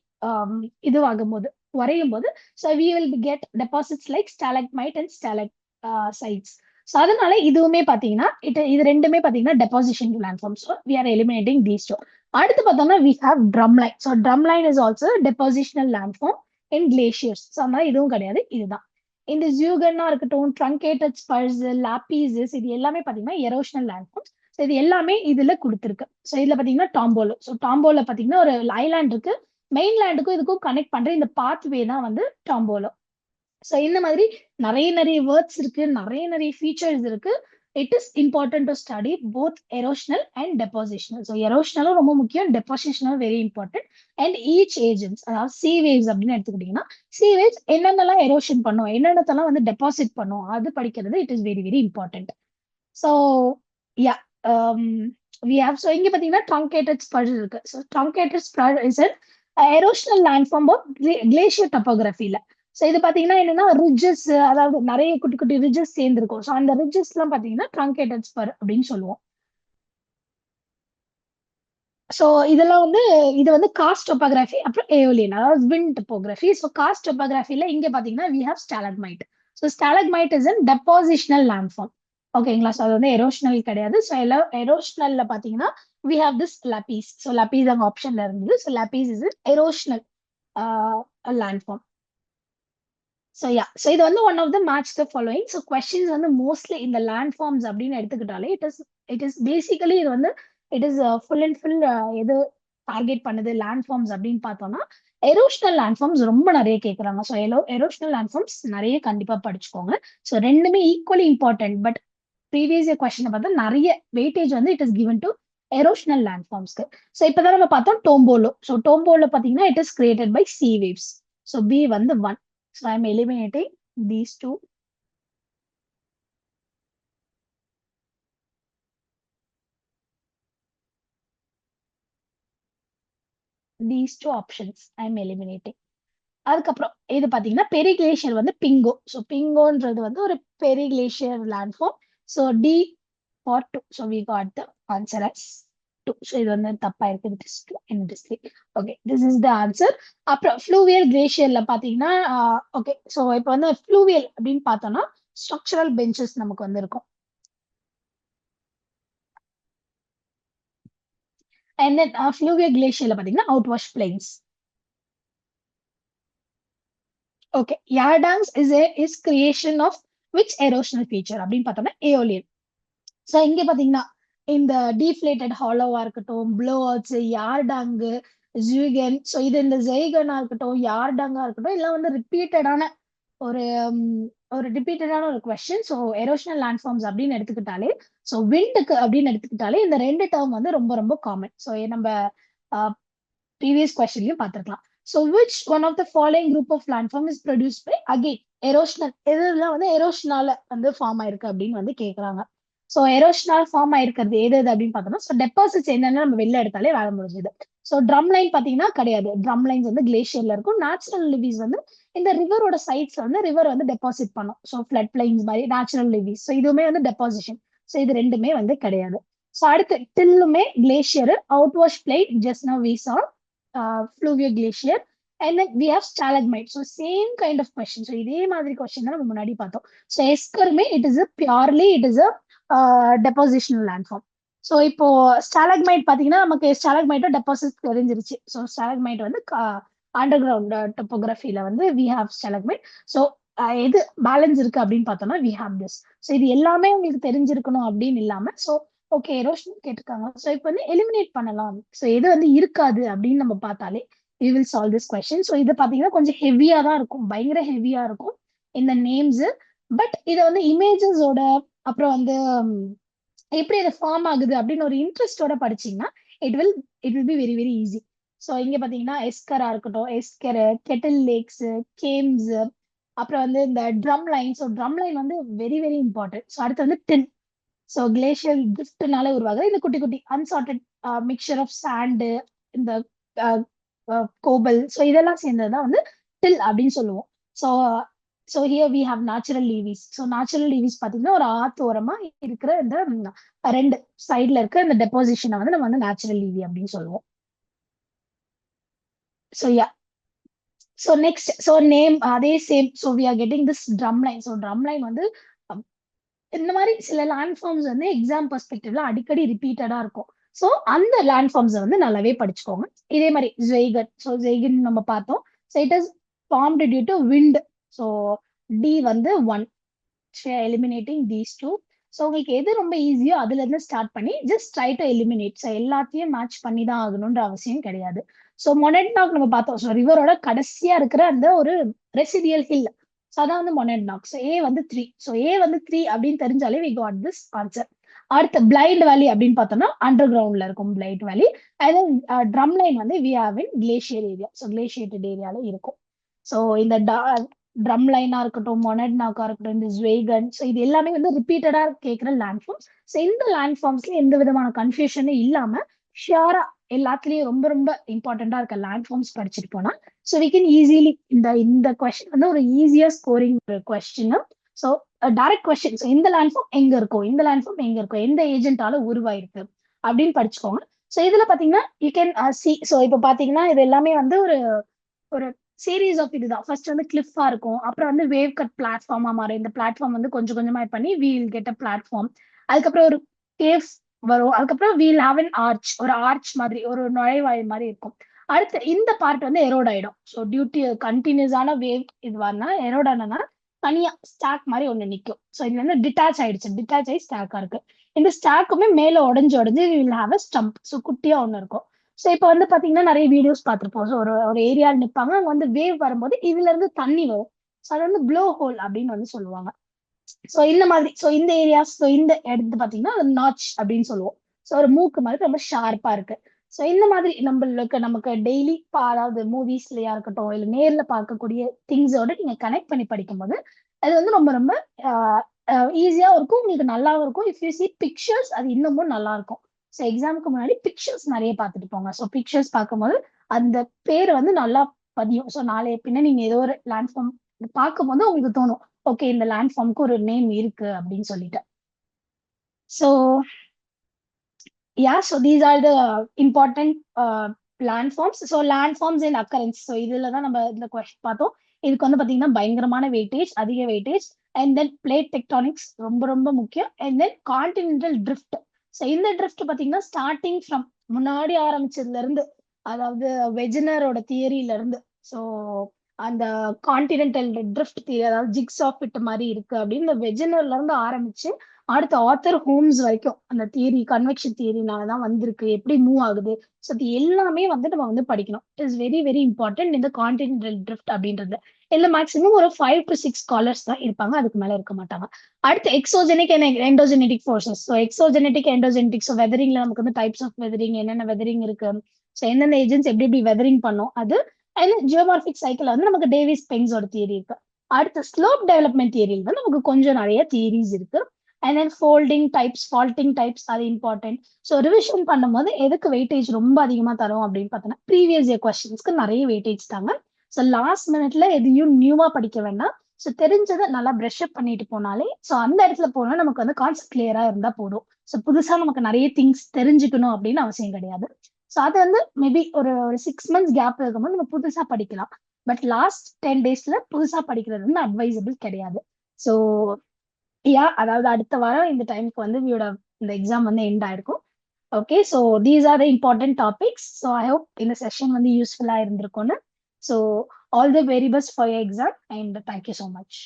இதுவாகும் போது வரையும் போது so we will get deposits like stalagmite and stalactites. So அதனால இதுவுமே பாத்தீங்கன்னா இது ரெண்டுமே பாத்தீங்கன்னா deposition landform. So we are eliminating these two. அடுத்து பார்த்தோம்னா we have drumlin. So drumlin is also depositional landform in glaciers. So அதனால இதுவும் கிடையாது, இதுதான். இந்த ஜியூகன்னா இருக்கட்டும், ட்ரங்கேட்டட் ஸ்பர்ஸ், லாப்பீசஸ், இது எல்லாமே பாத்தீங்கன்னா எரோஷனல் லேண்ட்ஃபார்ம்ஸ். ஸோ இது எல்லாமே இதுல கொடுத்துருக்கு. ஸோ இதுல பாத்தீங்கன்னா டாம்போலோ. ஸோ டாம்போலோ பாத்தீங்கன்னா ஒரு ஐலாண்ட் இருக்கு, மெயின் லேண்டுக்கும் இதுக்கும் கனெக்ட் பண்ற இந்த பாத்வே தான் வந்து டாம்போலோ. ஸோ இந்த மாதிரி நிறைய வேர்ட்ஸ் இருக்கு, நிறைய ஃபீச்சர்ஸ் இருக்கு. It is important to study both erosional and depositional. So எரோஷனலும் ரொம்ப முக்கியம், டெபாசிஷனலும் very important. And each agents அதாவது சி வேவ்ஸ் அப்படின்னு எடுத்துக்கிட்டீங்கன்னா சி வேவ்ஸ் என்னென்னலாம் எரோஷன் பண்ணும், என்னென்னத்தெல்லாம் வந்து டெபாசிட் பண்ணும் அது படிக்கிறது it is very important. So ya we have. So இங்க பாத்தீங்கன்னா ட்ரங்கேட்டட் ஸ்பர்ஸ் இருக்கு. So truncated spur is erosional landform of glacier டொப்போகிராஃபில. ஸோ இது பாத்தீங்கன்னா என்னன்னா ரிட்ஜஸ், அதாவது நிறைய குட்டி குட்டி ரிட்ஜஸ் சேர்ந்துருக்கும். ஸோ அந்த ரிட்ஜஸ் எல்லாம் பாத்தீங்கன்னா ட்ரங்கேட்டட் ஸ்பர் அப்படின்னு சொல்லுவோம். ஸோ இதெல்லாம் வந்து இது வந்து காஸ்ட் டொப்போகிராஃபி, அப்புறம் ஏயோலியன் அதாவது விண்ட் டொப்போகிராஃபி. ஸோ காஸ்ட் டொப்போகிராஃபில இங்க பாத்தீங்கன்னா we have stalagmite. So stalagmite is an depositional landform. ஓகேங்களா? ஸோ அது வந்து எரோஷனல் கிடையாது. ஸோ எரோஷனல்ல பாத்தீங்கன்னா we have this lapies. So lapies அங்க ஆப்ஷன்ல இருந்தது. So lapies is erosional landform. So yeah, so இது வந்து one of the match the following. So questions வந்து மோஸ்ட்லி இந்த லேண்ட் ஃபார்ம்ஸ் அப்படின்னு எடுத்துக்கிட்டாலே it is it is basically இது வந்து it is full and full எது டார்கெட் பண்ணுது லேண்ட் ஃபார்ம்ஸ் அப்படின்னு பார்த்தோம்னா எரோஷனல் லேண்ட் ஃபார்ம்ஸ் ரொம்ப நிறைய கேட்குறாங்க. ஸோ எரோஷனல் லேண்ட் ஃபார்ம்ஸ் நிறைய கண்டிப்பா படிச்சுக்கோங்க. ஸோ ரெண்டுமே equally important. But previous year question பார்த்தா நிறைய வெயிட்டேஜ் வந்து it is given to erosional லேண்ட் ஃபார்ம்ஸ்க்கு. ஸோ இப்போதான் நம்ம பார்த்தோம் டோம்போலோ. ஸோ டோம்போலோ பார்த்தீங்கன்னா it is created by sea waves. So B வந்து 1. So I am eliminating these two. These two options I am eliminating. அதுக்கப்புறம் இது பாத்தீங்கன்னா பெரிகிளேஷியர் வந்து பிங்கோ. ஸோ பிங்கோன்றது வந்து ஒரு periglacial landform. So D for 2. So we got the answer as 2. So இது வந்து தப்பா இருக்கு. It is 2 and it is 3. Okay, this is the answer. அப்புறம் ஃப்ளூவியல் கிளேஷியர்ல பாத்தீங்கன்னா ஓகே, ஸோ இப்போ வந்து ஃப்ளூவியல் அப்படின்னு பார்த்தோம்னா ஸ்ட்ரக்சரல் பெஞ்சஸ் நமக்கு வந்து இருக்கும். And then fluvial glacial பாத்தீங்கன்னா outwash plains. Okay, yardangs is creation of which erosional feature அப்படின்னு பார்த்தோம்னா ஏயோலியன். ஸோ இங்க பாத்தீங்கன்னா இந்த டீஃப்ளேட்டட் ஹாலோவா இருக்கட்டும், ப்ளோஅவுட்ஸ், யார்டாங்கு, ஜூகன். ஸோ இது இந்த ஜெய்கனா இருக்கட்டும், யார்டாங்கா இருக்கட்டும், எல்லாம் வந்து ரிப்பீட்டடான ஒரு ஒரு ரிப்பீட்டடான ஒரு question. So erosional land forms அப்படின்னு எடுத்துக்கிட்டாலே, ஸோ விண்டுக்கு அப்படின்னு எடுத்துக்கிட்டாலே இந்த ரெண்டு டேர்ம் வந்து ரொம்ப ரொம்ப காமன். ஸோ நம்ம ப்ரீவியஸ் கொஸ்டின்லயும் பார்த்துருக்கலாம். So which one of the following group of land form is produce by again erosional. இதெல்லாம் வந்து எரோஷனால வந்து ஃபார்ம் ஆயிருக்கு அப்படின்னு வந்து கேட்குறாங்க. ஸோ எரோஷனால் ஃபார்ம் ஆயிருக்கிறது எது அப்படின்னு பார்த்தோம்னா, ஸோ டெபாசிட்ஸ் என்னென்ன நம்ம வெளில எடுத்தாலே வேலை முடிஞ்சது. ஸோ ட்ரம் லைன் பார்த்தீங்கன்னா கிடையாது. ட்ரம் லைன்ஸ் வந்து கிளேஷியர்ல இருக்கும். நேச்சுரல் லிவிஸ் வந்து இந்த ரிவரோட சைட்ஸ் வந்து ரிவர் வந்து டெபாசிட் பண்ணும். ஸோ ஃபிளட் பிளைன்ஸ் மாதிரி நேச்சுரல் லிவிஸ். ஸோ இதுவுமே வந்து டெபாசிஷன். ஸோ இது ரெண்டுமே வந்து கிடையாது. ஸோ அடுத்து டில்லுமே glacier, outwash plain just now we saw fluvial glacier, and then we have stalagmite. So same kind of question. So இதே மாதிரி கொஸ்டின் தான் நம்ம முன்னாடி பார்த்தோம். ஸோ எஸ்கருமே it is a depositional landform. So இப்போ ஸ்டாலக்மைட் பாத்தீங்கன்னா நமக்கு ஸ்டாலக்மைட்டோ டெபாசிட் தெரிஞ்சிருச்சு. ஸோ ஸ்டாலக்மைட் வந்து அண்டர் கிரவுண்ட் டொபோகிராஃபில வந்து வி ஹாவ் ஸ்டாலக்மைட். ஸோ எது பேலன்ஸ் இருக்கு அப்படின்னு பார்த்தோம்னா வி ஹாவ் திஸ். ஸோ இது எல்லாமே உங்களுக்கு தெரிஞ்சிருக்கணும் அப்படின்னு இல்லாம, ஸோ ஓகே எரோஷன் கேட்டிருக்காங்க. ஸோ இப்போ வந்து எலிமினேட் பண்ணலாம். ஸோ எது வந்து இருக்காது அப்படின்னு நம்ம பார்த்தாலே we will solve this question. So இது பாத்தீங்கன்னா கொஞ்சம் ஹெவியா தான் இருக்கும், பயங்கர ஹெவியா இருக்கும் இந்த நேம்ஸ். பட் இதை வந்து இமேஜஸோட அப்புறம் வந்து எப்படி இது ஃபார்ம் ஆகுது அப்படின்னு ஒரு இன்ட்ரெஸ்டோட படிச்சீங்கன்னா it will be very very easy. So இங்க பாத்தீங்கன்னா எஸ்கரா இருக்கட்டும், எஸ்கர், கெட்டில் லேக்ஸ், கேம்ஸ், அப்புறம் வந்து இந்த drum line. So drumlin வந்து வெரி வெரி இம்பார்ட்டன்ட். ஸோ அடுத்து வந்து டின். ஸோ கிளேஷியல் ட்ரிஃப்ட்னால உருவாகுது இந்த குட்டி குட்டி அன்சார்டட் மிக்சர் ஆஃப் சாண்டு, இந்த கோபல். ஸோ இதெல்லாம் சேர்ந்ததுதான் வந்து டில் அப்படின்னு சொல்லுவோம். So so here we have natural levees. So natural levees பார்த்தீங்கன்னா ஒரு ஆத்தோரமா இருக்கிற இந்த ரெண்டு சைட்ல இருக்க இந்த டெபாசிஷனை வந்து நம்ம வந்து நேச்சுரல் லீவி அப்படின்னு சொல்லுவோம். ஸோ யா, ஸோ நெக்ஸ்ட் ஸோ நேம் அதே same. So we are getting this drumlin. So drumlin வந்து இந்த மாதிரி சில லேண்ட் ஃபார்ம்ஸ் வந்து எக்ஸாம் பெர்ஸ்பெக்டிவ்ல அடிக்கடி ரிப்பீட்டடா இருக்கும். ஸோ அந்த லேண்ட் ஃபார்ம்ஸை வந்து நல்லாவே படிச்சுக்கோங்க. இதே மாதிரி ஜெய்கன். ஸோ ஜெய்கன் நம்ம பார்த்தோம். So it is formed due to wind. So D வந்து 1. Eliminating these 2. ஸோ உங்களுக்கு எது ரொம்ப ஈஸியோ அதுல இருந்து ஸ்டார்ட் பண்ணி just try to eliminate. So எல்லாத்தையும் மேட்ச் பண்ணி தான் ஆகணும்ன்ற அவசியம் கிடையாது. ஸோ மொனெட்னாக் நம்ம பார்த்தோம். ஸோ ரிவரோட கடைசியா இருக்கிற அந்த ஒரு ரெசிடியல் ஹில். ஸோ அதான் வந்து மொனெட்னாக். ஸோ ஏ வந்து 3. ஸோ ஏ வந்து 3 அப்படின்னு தெரிஞ்சாலே வி காட் திஸ் ஆன்சர். அடுத்து பிளைண்ட் வேலி அப்படின்னு பார்த்தோம்னா அண்டர் கிரவுண்ட்ல இருக்கும் blind valley. And then drumlin வந்து we have in glacier area. So glaciated ஏரியால இருக்கும். ஸோ இந்த ட்ரம் லைனா இருக்கட்டும், மொனட்னாக்கா இருக்கட்டும், இந்த ஜுவேகன். ஸோ இது எல்லாமே வந்து ரிப்பீட்டடா கேட்கிற லேண்ட் ஃபார்ம்ஸ். ஸோ இந்த லேண்ட் ஃபார்ம்ஸ்ல எந்த விதமான கன்ஃபியூஷனும் இல்லாம ஷியரா எல்லாத்துலயும் ரொம்ப ரொம்ப இம்பார்ட்டண்டா இருக்க லேண்ட் ஃபார்ம்ஸ் படிச்சுட்டு போனா ஸோ வி கேன் ஈஸிலி இந்த கொஸ்டின் வந்து ஒரு ஈஸியா scoring question. So direct question. So இந்த லேண்ட் ஃபார்ம் எங்க இருக்கும், இந்த லேண்ட் ஃபார்ம் எங்க இருக்கும், எந்த ஏஜென்டால உருவாயிருக்கு அப்படின்னு படிச்சுக்கோங்க. ஸோ இதுல பாத்தீங்கன்னா யூ கேன் சி. ஸோ இப்போ பாத்தீங்கன்னா இது எல்லாமே வந்து ஒரு சீரீஸ் ஆஃப் இதுதான். ஃபர்ஸ்ட் வந்து கிளிஃபா இருக்கும், அப்புறம் வந்து வேவ் கட் பிளாட்ஃபார்மா மாறும். இந்த பிளாட்ஃபார்ம் வந்து கொஞ்சம் கொஞ்சமா பண்ணி வீல் கெட் அ பிளாட்ஃபார்ம். அதுக்கப்புறம் ஒரு கேவ் வரும். அதுக்கப்புறம் வீல் ஹாவ் அன் ஆர்ச், ஒரு ஆர்ச் மாதிரி ஒரு நுழைவாயில் மாதிரி இருக்கும். அடுத்து இந்த பார்ட் வந்து எரோட் ஆயிடும். ஸோ டியூட்டி கண்டினியூஸான வேவ் இது வரனா எரோட் ஆனா தனியா ஸ்டாக் மாதிரி ஒண்ணு நிக்கும். ஸோ இது வந்து டிட்டாச் ஆயிடுச்சு, டிட்டாச் ஆகி ஸ்டாக்கா இருக்கு. இந்த ஸ்டாக்குமே மேல உடஞ்சு உடஞ்சு will have a stump. So குட்டியா ஒண்ணு இருக்கும். ஸோ இப்போ வந்து பாத்தீங்கன்னா நிறைய வீடியோஸ் பார்த்திருப்போம். ஸோ ஒரு ஒரு ஏரியாவில் நிற்பாங்க, அங்க வந்து வேவ் வரும்போது இதுல இருந்து தண்ணி வரும். ஸோ அது வந்து ப்ளோ ஹோல் அப்படின்னு வந்து சொல்லுவாங்க. ஸோ இந்த மாதிரி இந்த ஏரியாஸ், இந்த எடுத்து பாத்தீங்கன்னா நாச் அப்படின்னு சொல்லுவோம். ஸோ ஒரு மூக்கு மாதிரி ரொம்ப ஷார்ப்பா இருக்கு. ஸோ இந்த மாதிரி நமக்கு டெய்லி அதாவது மூவிஸ்லயா இருக்கட்டும், இல்ல நேர்ல பார்க்கக்கூடிய திங்ஸோட நீங்க கனெக்ட் பண்ணி படிக்கும்போது அது வந்து ரொம்ப ரொம்ப ஈஸியாவும் இருக்கும், உங்களுக்கு நல்லாவும் இருக்கும். இஃப் யூ சி பிக்சர்ஸ் அது இன்னமும் நல்லா இருக்கும். ஸோ எக்ஸாமுக்கு முன்னாடி பிக்சர்ஸ் நிறைய பார்த்துட்டு போங்க. ஸோ பிக்சர்ஸ் பார்க்கும்போது அந்த பேர் வந்து நல்லா பதியும். ஸோ நாளைய பின்ன நீங்க ஏதோ ஒரு லேண்ட்ஃபார்ம் பார்க்கும்போது உங்களுக்கு தோணும், ஓகே இந்த லேண்ட் ஃபார்முக்கு ஒரு நேம் இருக்கு அப்படின்னு சொல்லிட்டு. So so these are the important landforms. So landforms and occurrence. So இதுல தான் நம்ம இந்த கொஸ்டின் பார்த்தோம். இதுக்கு வந்து பாத்தீங்கன்னா பயங்கரமான வெயிட்டேஜ், அதிக weightage. And then plate tectonics ரொம்ப ரொம்ப முக்கியம். And then continental drift. So இந்த ட்ரிஃப்ட் பாத்தீங்கன்னா ஸ்டார்டிங் ஃப்ரம் முன்னாடி ஆரம்பிச்சதுல இருந்து, அதாவது வெஜினரோட தியரியில இருந்து, ஸோ அந்த கான்டினென்டல் ட்ரிஃப்ட் தியரி, அதாவது ஜிக்ஸ் ஆஃப் இட் மாதிரி இருக்கு அப்படின்னு இந்த வெஜினர்ல இருந்து ஆரம்பிச்சு அடுத்த ஆத்தர் ஹோம்ஸ் வரைக்கும் அந்த தியரி, கன்வெக்ஷன் தியரினாலதான் வந்திருக்கு, எப்படி மூவ் ஆகுது. ஸோ அது எல்லாமே வந்து நம்ம வந்து படிக்கணும். It is very very important இந்த கான்டினென்டல் ட்ரிஃப்ட் அப்படின்றது. இல்ல மேக்ஸிமம் ஒரு 5 to 6 ஸ்காலர்ஸ் தான் இருப்பாங்க, அதுக்கு மேல இருக்க மாட்டாங்க. அடுத்து exogenic and endogenetic forces. So exogenetic, endogenetic. So வெதரிங்ல நமக்கு வந்து டைப்ஸ் ஆஃப் வெதரிங், என்னென்ன வெதரிங் இருக்கு, ஸோ எந்தெந்த ஏஜென்ட்ஸ் எப்படி எப்படி வெதரிங் பண்ணும் அது. அண்ட் ஜியோமார்பிக் சைக்கிள் வந்து நமக்கு டேவிஸ் பெங்ஸோட தியரி இருக்கு. அடுத்து ஸ்லோப் டெவலப்மெண்ட் தியரியில் தான் நமக்கு கொஞ்சம் நிறைய தியரிஸ் இருக்கு. And then folding types, folding types, அது இம்பார்ட்டன்ட். ஸோ ரிவிஷன் பண்ணும்போது எதுக்கு வெயிட்டேஜ் ரொம்ப அதிகமா தரும் அப்படின்னு பார்த்தோன்னா, ப்ரீவியஸ் இயர் கொஸ்டின்ஸ்க்கு நிறைய வெயிட்டேஜ் தாங்க. ஸோ லாஸ்ட் மினிட்ல எதையும் நியூவா படிக்க வேண்டாம். ஸோ தெரிஞ்சதை நல்லா ப்ரஷ் அப் பண்ணிட்டு போனாலே, ஸோ அந்த இடத்துல போனா நமக்கு வந்து கான்செப்ட் கிளியரா இருந்தா போதும். ஸோ புதுசா நமக்கு நிறைய திங்ஸ் தெரிஞ்சுக்கணும் அப்படின்னு அவசியம் கிடையாது. ஸோ அது வந்து மேபி ஒரு 6 months கேப் இருக்கும்போது நம்ம புதுசா படிக்கலாம். பட் லாஸ்ட் 10 daysல புதுசா படிக்கிறது வந்து அட்வைசபிள் கிடையாது. ஸோ அதாவது அடுத்த வாரம் இந்த டைமுக்கு வந்து இந்த எக்ஸாம் வந்து எண்ட் ஆயிருக்கும். Okay, so these R the important topics. So I hope இந்த செஷன் வந்து யூஸ்ஃபுல்லா இருந்திருக்கும்னு. So all the very best for your exam and thank you so much.